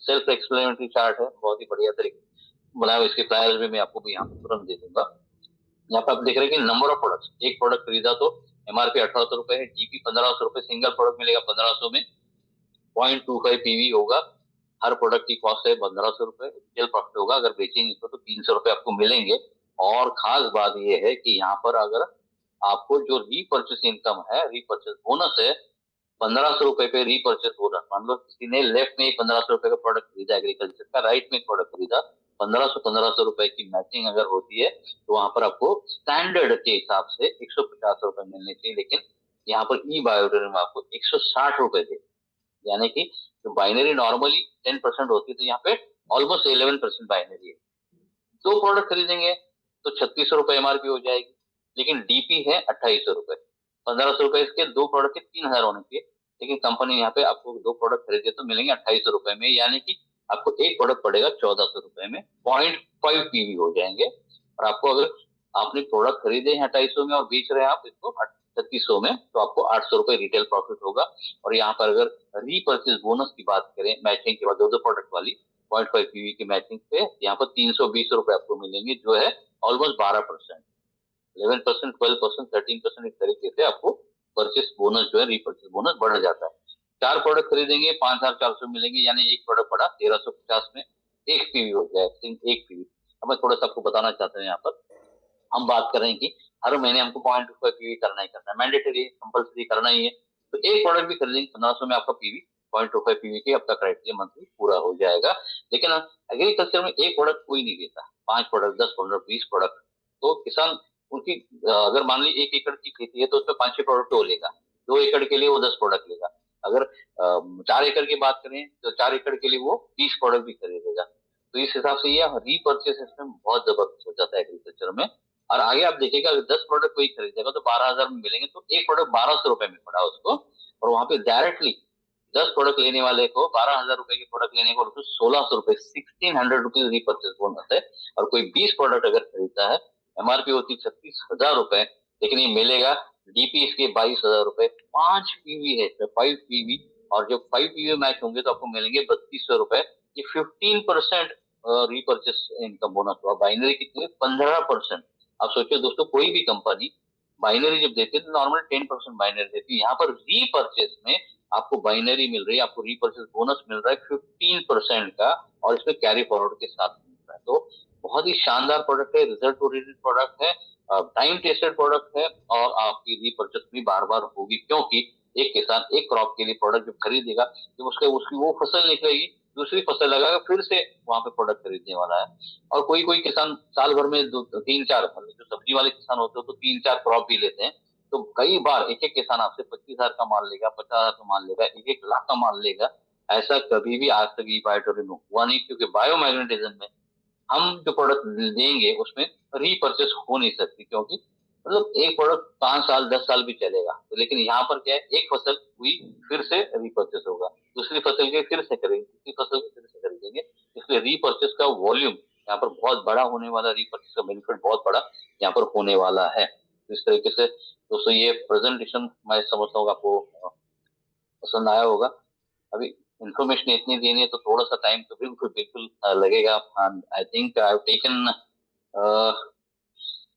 सेल्फ एक्सप्लेनेटरी चार्ट है, बहुत ही बढ़िया तरीके बनाया हुआ। इसके फ्लायर्स भी मैं आपको भी यहाँ पर तुरंत दे दूंगा। यहाँ पर आप देख रहे हैं कि नंबर ऑफ प्रोडक्ट्स, एक प्रोडक्ट खरीदा तो एमआरपी 1800 रुपए है, जीपी 1500 रुपए, सिंगल प्रोडक्ट मिलेगा 1500 में, 0.25 पीवी होगा। हर प्रोडक्ट की कॉस्ट है 1500 रुपए, रिटेल प्रॉफिट होगा। अगर बेचेंगे तो 300 रुपए आपको मिलेंगे। और खास बात यह है कि यहाँ पर अगर आपको जो रीपर्चेस इनकम है, रीपर्चेस बोनस है 1500 रुपए पे रीपर्चेस बोनस। मान लो किसी ने लेफ्ट में 1500 रुपए का प्रोडक्ट खरीदा एग्रीकल्चर का, राइट में प्रोडक्ट खरीदा, 1500 रुपए की मैचिंग अगर होती है तो वहां पर आपको स्टैंडर्ड के हिसाब से 150 रुपए मिलने चाहिए, लेकिन यहाँ पर ई बायोडर में आपको 160 रुपए दे, यानी कि जो बाइनरी नॉर्मली 10% होती है तो यहाँ पे ऑलमोस्ट 11% बाइनरी है। दो प्रोडक्ट खरीदेंगे तो 3600 रुपए एमआरपी हो जाएगी, लेकिन डीपी है 2800 रुपए, 1500 रुपए इसके, दो प्रोडक्ट के 3000 होने चाहिए, लेकिन कंपनी यहाँ पे आपको दो प्रोडक्ट खरीदे तो मिलेंगे 2800 रुपए में, यानी कि आपको एक प्रोडक्ट पड़ेगा 1400 रुपए में, 0.5 पीवी हो जाएंगे। और आपको अगर आपने प्रोडक्ट खरीदे हैं 2800 में और बेच रहे हैं आप इसको 3600 में, तो आपको 800 रुपए रिटेल प्रॉफिट होगा। और यहाँ पर अगर रीपर्चेज बोनस की बात करें मैचिंग के बाद दो प्रोडक्ट वाली 0.5 पीवी की मैचिंग पे, यहाँ पर 320 रुपए आपको मिलेंगे, जो है ऑलमोस्ट 12%, 11%, 12%, 13%, इस तरीके से आपको परचेस बोनस जो है रीपर्चेस बोनस बढ़ जाता है। चार प्रोडक्ट खरीदेंगे 5400 मिलेंगे, यानी एक प्रोडक्ट पड़ा 1350 में, एक पीवी हो जाए, एक पीवी। अब मैं थोड़ा सा आपको बताना चाहता हूँ, यहाँ पर हम बात कर रहे हैं कि हर महीने हमको 0.25 पीवी करना ही करना है, मैंडेटरी कंपल्सरी करना ही है। तो एक प्रोडक्ट भी खरीदेंगे 1500 में आपका पीवी 0.25 पीवी के आपका क्राइटेरिया मंथली पूरा हो जाएगा। लेकिन एग्रीकल्चर में एक प्रोडक्ट कोई नहीं लेता, 5 प्रोडक्ट, 10 प्रोडक्ट, 20 प्रोडक्ट, तो किसान उनकी अगर मान ली 1 एकड़ की खेती है तो उसमें 5-6 प्रोडक्ट वो लेगा, 2 एकड़ के लिए वो 10 प्रोडक्ट लेगा, अगर 4 एकड़ की बात करें तो 4 एकड़ के लिए वो 20 प्रोडक्ट भी खरीदेगा। तो इस हिसाब से ये रीपर्चेस सिस्टम बहुत जबरदस्त हो जाता है एग्रीकल्चर में। और आगे आप देखिएगा अगर 10 प्रोडक्ट कोई खरीदेगा तो 12,000 में मिलेंगे, तो एक प्रोडक्ट 1200 रुपए में पड़ा उसको, और वहां पे डायरेक्टली 10 प्रोडक्ट लेने वाले को 12,000 रुपए के प्रोडक्ट लेने को 1600 रुपए, 1600 रुपीज रीपर्चेस बोनस है। और कोई 20 प्रोडक्ट अगर खरीदता है, एमआरपी होती 36,000 रुपए, लेकिन ये मिलेगा डीपी इसके 22,000 रुपए, 5 पीवी है, 5 पीवी, और जब 5 पीवी मैच होंगे तो आपको मिलेंगे 3200 रुपए। ये 15% रीपर्चेस इनकम बोनस हुआ। बाइनरी कितनी है? 15%। आप सोचिए दोस्तों, कोई भी कंपनी बाइनरी जब देती है तो नॉर्मल 10% बाइनरी देती है, यहाँ पर रीपर्चेस में आपको बाइनरी मिल रही है, आपको रीपर्चेस बोनस मिल रहा है 15% का, और इसमें कैरी फॉरवर्ड के साथ मिल रहा है। तो बहुत ही शानदार प्रोडक्ट है, रिजल्ट ओरिएंटेड प्रोडक्ट है, टाइम टेस्टेड प्रोडक्ट है, और आपकी रीपर्चेस भी बार बार होगी, क्योंकि एक किसान एक क्रॉप के लिए प्रोडक्ट जब खरीदेगा जब उसकी वो फसल निकलेगी, दूसरी फसल लगाएगा, फिर से वहां पे प्रोडक्ट खरीदने वाला है। और कोई कोई किसान साल भर में 3-4, मतलब जो सब्जी वाले किसान होते हैं तो 3-4 क्रॉप भी लेते हैं, तो कई बार एक एक किसान आपसे 25,000 का माल लेगा, 50,000 का माल लेगा, 1-1 लाख का माल लेगा। ऐसा कभी भी आज तक ई बायोडर में हुआ नहीं, क्योंकि बायोमैग्नेटिज्म में हम जो प्रोडक्ट देंगे उसमें रीपर्चेस हो नहीं सकती, क्योंकि मतलब एक प्रोडक्ट 5 साल 10 साल भी चलेगा, तो लेकिन यहाँ पर क्या है, एक फसल हुई फिर से रीपर्चेस होगा, दूसरी फसल के फिर से करेंगे, तीसरी फसल फिर से खरीदेंगे, इसलिए रीपर्चेस का वॉल्यूम यहाँ पर बहुत बड़ा होने वाला, रीपर्चेस का बेनिफिट बहुत बड़ा यहाँ पर होने वाला है। तो इस तरीके से दोस्तों ये प्रेजेंटेशन मैं समझता हूँ आपको पसंद आया होगा। अभी इन्फॉर्मेशन इतनी देनी है तो थोड़ा सा टाइम तो बिल्कुल बिल्कुल लगेगा। I think I have taken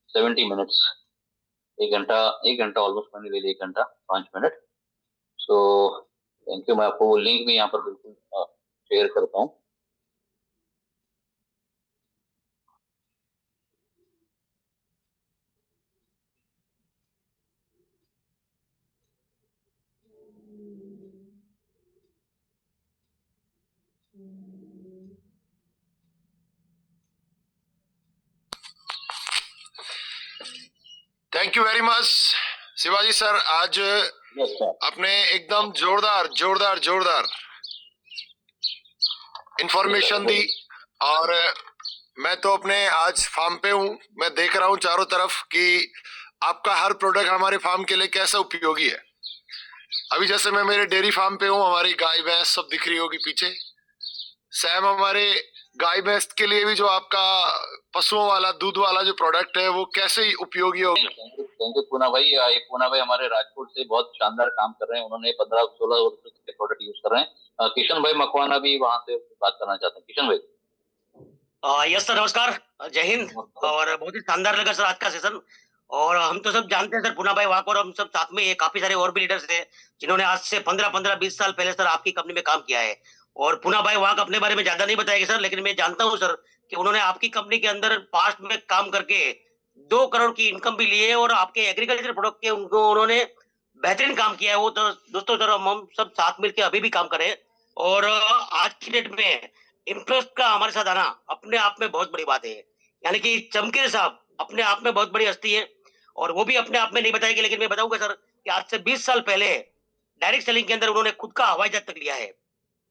70 minutes, एक घंटा ऑलमोस्ट मैंने ले लिया, 1 घंटा 5 मिनट। So thank you. मैं आपको वो लिंक भी यहाँ पर बिल्कुल शेयर करता हूँ। Thank you very much Shivaji sir. आज यस सर। आपने एकदम जोरदार इंफॉर्मेशन दी, और मैं तो अपने आज फार्म पे हूँ, मैं देख रहा हूँ चारों तरफ कि आपका हर प्रोडक्ट हमारे फार्म के लिए कैसा उपयोगी है। अभी जैसे मैं मेरे डेयरी फार्म पे हूँ, हमारी गाय भैंस सब दिख रही होगी पीछे। सैम, हमारे गाय भैंस के लिए भी जो आपका पशुओं वाला दूध वाला जो प्रोडक्ट है वो कैसे उपयोगी होगा? थैंक यू पूना भाई। ये पूना भाई हमारे राजकोट से बहुत शानदार काम कर रहे हैं, उन्होंने 15-16 वर्ष के प्रोडक्ट यूज कर रहे हैं। किशन भाई मकवाना भी वहां से बात करना चाहते हैं। किशन भाई। यस सर, नमस्कार, जय हिंद। और बहुत ही शानदार लगा सर आज का सेशन। और हम तो सब जानते हैं सर पूना भाई वहां पर, हम सब साथ में, ये काफी सारे और भी लीडर्स हैं जिन्होंने आज से 15-20 साल पहले सर आपकी कंपनी में काम किया है। और पूना भाई वहां अपने बारे में ज्यादा नहीं बताएंगे सर, लेकिन मैं जानता हूँ सर कि उन्होंने आपकी कंपनी के अंदर पास्ट में काम करके 2 करोड़ की इनकम भी ली है, और आपके एग्रीकल्चर प्रोडक्ट के उन्होंने बेहतरीन काम किया है। वो तो दोस्तों सर हम सब साथ मिलकर अभी भी काम करें। और आज की डेट में इम्प्रेस का हमारे साथ आना अपने आप में बहुत बड़ी बात है। यानी कि चमकीर साहब अपने आप में बहुत बड़ी हस्ती है और वो भी अपने आप में नहीं बताएगी, लेकिन मैं बताऊंगा सर कि आज से 20 साल पहले डायरेक्ट सेलिंग के अंदर उन्होंने खुद का हवाई जहाज तक लिया है।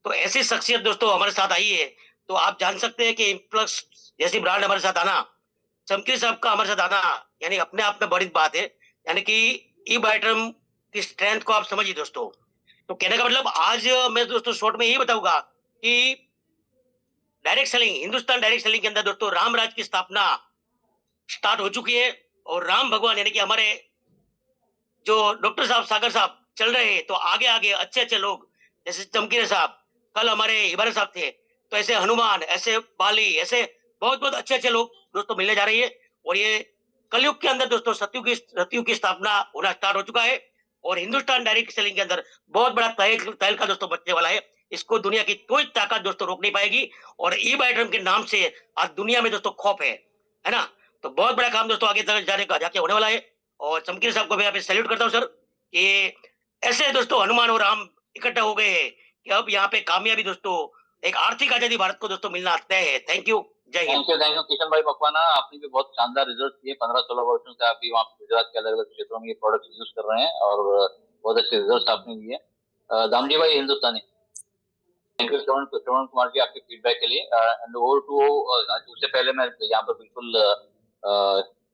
तो ऐसी शख्सियत दोस्तों हमारे साथ आई है, तो आप जान सकते हैं कि इम्प्लस जैसी ब्रांड हमारे साथ आना, चमकीर साहब का हमारे साथ आना, यानी अपने आप में बड़ी बात है। यानी कि ई बाइटम की स्ट्रेंथ को आप समझिए दोस्तों। तो कहने का मतलब आज मैं दोस्तों शॉर्ट में यही बताऊंगा कि direct selling, Hindustan direct selling के अंदर दोस्तों रामराज की स्थापना स्टार्ट हो चुकी है और राम भगवान यानी कि हमारे जो डॉक्टर साहब सागर साहब चल रहे हैं, तो आगे आगे अच्छे अच्छे लोग जैसे चमकीरे साहब, कल हमारे इबारत साहब थे, तो ऐसे हनुमान, ऐसे बाली, ऐसे बहुत बहुत अच्छे अच्छे लोग दोस्तों मिलने जा रही है। और ये कलयुग के अंदर दोस्तों सतयुग की स्थापना होना स्टार्ट हो चुका है और हिंदुस्तान डायरेक्ट सेलिंग के अंदर बहुत बड़ा तहलका दोस्तों बचने वाला है। इसको दुनिया की कोई ताकत दोस्तों रोक नहीं पाएगी और ई बाइटम के नाम से आज दुनिया में दोस्तों खौफ है ना। तो बहुत बड़ा काम दोस्तों आगे तक जाने का जाके होने वाला है और चमकीर साहब को मैं यहाँ पे सैल्यूट करता हूँ सर कि ऐसे दोस्तों हनुमान और राम इकट्ठा हो गए हैं कि अब यहाँ पे कामयाबी दोस्तों एक आर्थिक आजादी भारत को दोस्तों मिलना तय है। थैंक यू, जय हिंद। थैंक यू किशन भाई मकवाना, आपने भी बहुत शानदार रिजल्ट दिए। 15-16 वर्षों से आप भी वहाँ पे गुजरात के अलग अलग क्षेत्रों में ये प्रोडक्ट यूज कर रहे हैं और बहुत अच्छे रिजल्ट आपने दिए। दामजी भाई हिंदुस्तानी, थैंक यू श्रवण कुमार जी आपके फीडबैक के लिए। एंड ओवर टू, उससे पहले मैं यहाँ पर बिल्कुल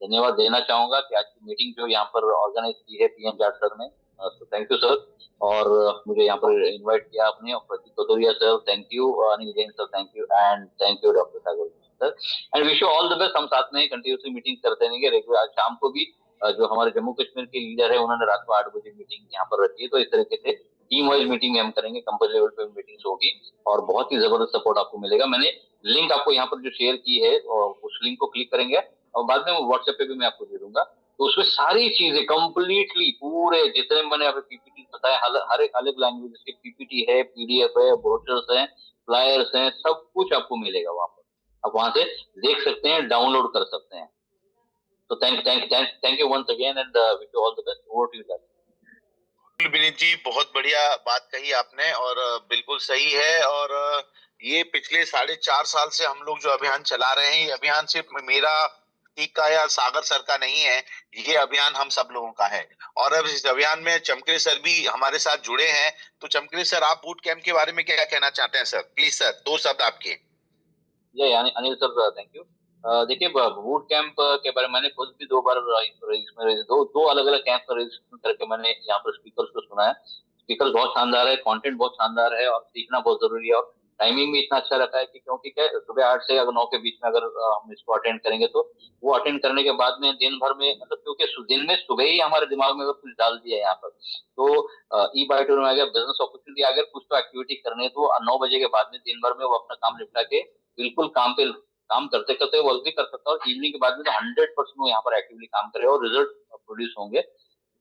धन्यवाद देना चाहूंगा कि आज की मीटिंग जो यहाँ पर ऑर्गेनाइज की है पीएम जाट सर ने, तो थैंक यू सर। और मुझे यहाँ पर इनवाइट किया आपने, और Prateek Katoria sir thank you, Anil Jain sir thank you, and thank you doctor Sagar sir, and wish you all the best. हम साथ में कंटिन्यूसली मीटिंग करते रहेंगे रेगुलर। आज शाम को भी जो हमारे जम्मू कश्मीर के लीडर है उन्होंने रात को 8 बजे मीटिंग यहाँ पर रखी है, तो इस तरीके से टीम वाइज मीटिंग हम करेंगे, कंपनी लेवल पे मीटिंग्स होगी और बहुत ही जबरदस्त सपोर्ट आपको मिलेगा। मैंने लिंक आपको यहाँ पर जो शेयर की है और उस लिंक को क्लिक करेंगे और बाद में व्हाट्सएप पे भी मैं आपको दे दूंगा, तो उसमें सारी चीजें कंप्लीटली पूरे जितने मैंने आपको पीपीटी बताया हर एक अलग लैंग्वेज के पीपीटी है, पीडीएफ है, ब्रोशर्स हैं, फ्लायर्स हैं, सब कुछ आपको मिलेगा वहां पर। आप वहां से देख सकते हैं, डाउनलोड कर सकते हैं। तो thank you once again and wish you all the best. Over to you sir. Vineet ji बहुत बढ़िया बात कही आपने और बिल्कुल सही है। और ये पिछले 4.5 साल से हम लोग जो अभियान चला रहे हैं, ये अभियान सिर्फ मेरा ठीक का या सागर सर का नहीं है, ये अभियान हम सब लोगों का है। और अब इस अभियान में चमकीर सर भी हमारे साथ जुड़े हैं। तो चमकीर सर, आप बूट कैंप के बारे में क्या कहना चाहते हैं सर? प्लीज सर, 2 शब्द आपके। Anil sir thank you. देखिए बूट कैंप के बारे में मैंने खुद भी 2 बार इसमें दो अलग अलग कैंप का रजिस्ट्रेशन करके मैंने यहाँ पर स्पीकर्स को सुना है। स्पीकर बहुत शानदार है, कंटेंट बहुत शानदार है और सीखना बहुत जरूरी है। और टाइमिंग भी इतना अच्छा रहता है कि क्योंकि क्या सुबह 8 से 9 के बीच में अगर हम इसको अटेंड करेंगे तो वो अटेंड करने के बाद में दिन भर में, मतलब क्योंकि दिन में सुबह ही हमारे दिमाग में अगर कुछ डाल दिया यहाँ पर, तो ई बाइटर में आ गया, बिजनेस अपॉर्चुनिटी आ गया, कुछ तो एक्टिविटी करनी है, तो 9 बजे के बाद में दिन भर में वो अपना काम निपटा के बिल्कुल काम करते करते वर्क भी कर सकता है और इवनिंग के बाद में तो 100% वो यहाँ पर एक्टिवली काम करे और रिजल्ट प्रोड्यूस होंगे।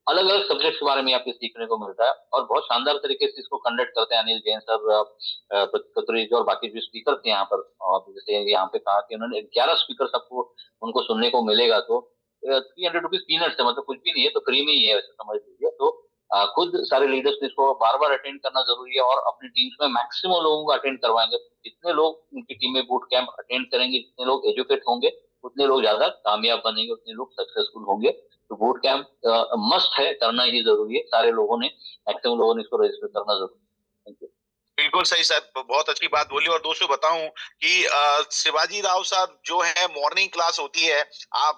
अलग अलग सब्जेक्ट के बारे में आपको सीखने को मिलता है और बहुत शानदार तरीके से इसको कंडक्ट करते हैं अनिल जैन सर, कतरी और बाकी जो स्पीकर थे यहाँ पर। और जैसे यहाँ पे कहा कि उन्होंने 11 स्पीकर सबको उनको सुनने को मिलेगा, तो 300 रुपीज पीनट्स है, मतलब कुछ भी नहीं है, तो फ्री में ही है वैसे समझ लीजिए। तो खुद सारे लीडर्स ने इसको बार बार अटेंड करना जरूरी है और अपनी टीम्स में मैक्सिमम लोगों को अटेंड करवाएंगे। जितने लोग उनकी टीम में बूट कैंप अटेंड करेंगे, जितने लोग एजुकेट होंगे, उतने लोग ज्यादा कामयाब बनेंगे, उतने लोग सक्सेसफुल होंगे। तो बूट कैंप मस्ट है, करना ही जरूरी है। सारे लोगों ने, मैक्सिमम लोगों ने इसको रजिस्टर करना जरूरी है। Thank you. बिल्कुल सही सर, बहुत अच्छी बात बोली। और दोस्तों बताऊं कि शिवाजी राव साहब जो है, मॉर्निंग क्लास होती है।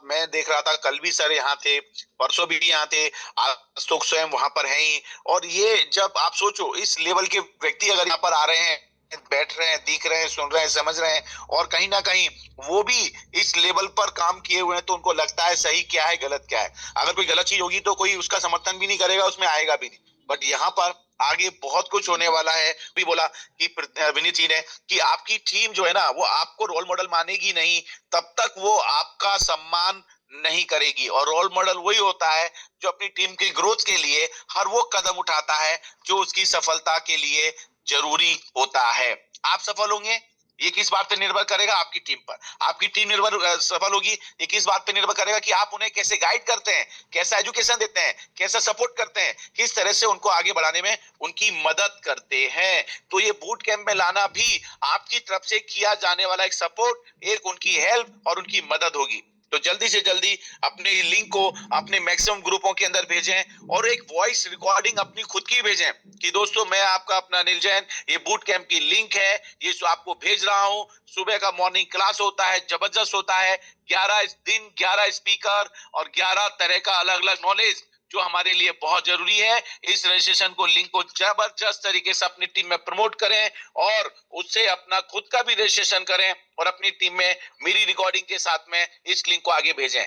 मैं देख रहा था, कल भी सर यहाँ थे, परसों भी यहाँ थे, आज तो स्वयं वहां पर हैं ही। और ये जब आप सोचो, इस लेवल के व्यक्ति अगर यहाँ पर आ रहे हैं, बैठ रहे हैं, दिख रहे हैं, सुन रहे हैं, समझ रहे हैं, और कहीं ना कहीं वो भी इस लेवल पर काम किए हुए हैं, तो उनको लगता है सही क्या है, गलत क्या है। अगर कोई गलत चीज होगी तो कोई उसका समर्थन भी नहीं करेगा, उसमें आएगा भी नहीं। बट यहाँ पर आगे बहुत कुछ होने वाला है। भी बोला कि विनीत जी ने कि आपकी टीम जो है ना, वो आपको रोल मॉडल मानेगी नहीं तब तक वो आपका सम्मान नहीं करेगी। और रोल मॉडल वही होता है जो अपनी टीम की ग्रोथ के लिए हर वो कदम उठाता है जो उसकी सफलता के लिए जरूरी होता है। आप सफल होंगे ये किस बात पे निर्भर करेगा? आपकी टीम पर। आपकी टीम निर्भर सफल होगी, ये किस बात पे निर्भर करेगा कि आप उन्हें कैसे गाइड करते हैं, कैसा एजुकेशन देते हैं, कैसा सपोर्ट करते हैं, किस तरह से उनको आगे बढ़ाने में उनकी मदद करते हैं। तो ये बूट कैंप में लाना भी आपकी तरफ से किया जाने वाला एक सपोर्ट, एक उनकी हेल्प और उनकी मदद होगी। तो जल्दी से जल्दी अपने लिंक को अपने मैक्सिमम ग्रुपों के अंदर भेजें और एक वॉइस रिकॉर्डिंग अपनी खुद की भेजें कि दोस्तों मैं आपका अपना अनिल जैन, ये बूट कैंप की लिंक है, ये आपको भेज रहा हूं। सुबह का मॉर्निंग क्लास होता है, जबरदस्त होता है। 11 दिन, 11 स्पीकर और 11 तरह का अलग अलग नॉलेज जो हमारे लिए बहुत जरूरी है। इस रजिस्ट्रेशन को, लिंक को जबरदस्त तरीके से अपनी टीम में प्रमोट करें और उससे अपना खुद का भी रजिस्ट्रेशन करें और अपनी टीम में मेरी रिकॉर्डिंग के साथ में इस लिंक को आगे भेजें।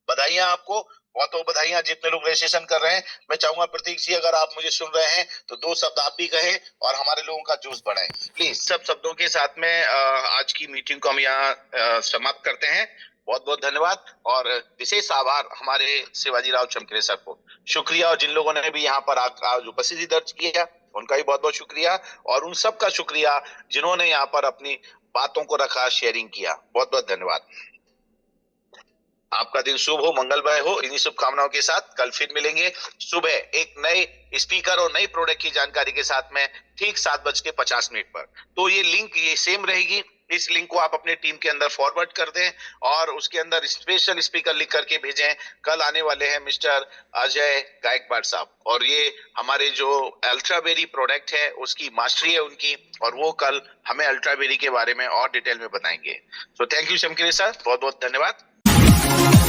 बधाइयां आपको, बहुत बधाइयां जितने लोग रजिस्ट्रेशन कर रहे हैं। मैं चाहूंगा प्रतीक जी, अगर आप मुझे सुन रहे हैं तो 2 शब्द आप भी कहें और हमारे लोगों का जोश बढ़ाएं प्लीज। सब शब्दों के साथ में आज की मीटिंग को हम यहाँ समाप्त करते हैं। बहुत बहुत धन्यवाद और विशेष आभार हमारे शिवाजी राव चमकेरे सर को। शुक्रिया। और जिन लोगों ने भी यहाँ पर आज उपस्थिति दर्ज किया उनका भी बहुत बहुत शुक्रिया और उन सबका शुक्रिया जिन्होंने यहाँ पर अपनी बातों को रखा, शेयरिंग किया। बहुत बहुत धन्यवाद। आपका दिन शुभ हो, मंगलमय हो। इन्हीं शुभकामनाओं के साथ कल फिर मिलेंगे सुबह एक नए स्पीकर और नई प्रोडक्ट की जानकारी के साथ में ठीक 7:50 पर। तो ये लिंक ये सेम रहेगी। इस लिंक को आप अपने टीम के अंदर फॉरवर्ड कर दें और उसके अंदर स्पेशल स्पीकर लिख करके भेजें। कल आने वाले हैं मिस्टर अजय गायकवाड़ साहब और ये हमारे जो अल्ट्राबेरी प्रोडक्ट है उसकी मास्टरी है उनकी और वो कल हमें अल्ट्राबेरी के बारे में और डिटेल में बताएंगे। सो थैंक यू चमकेरे सर, बहुत बहुत धन्यवाद।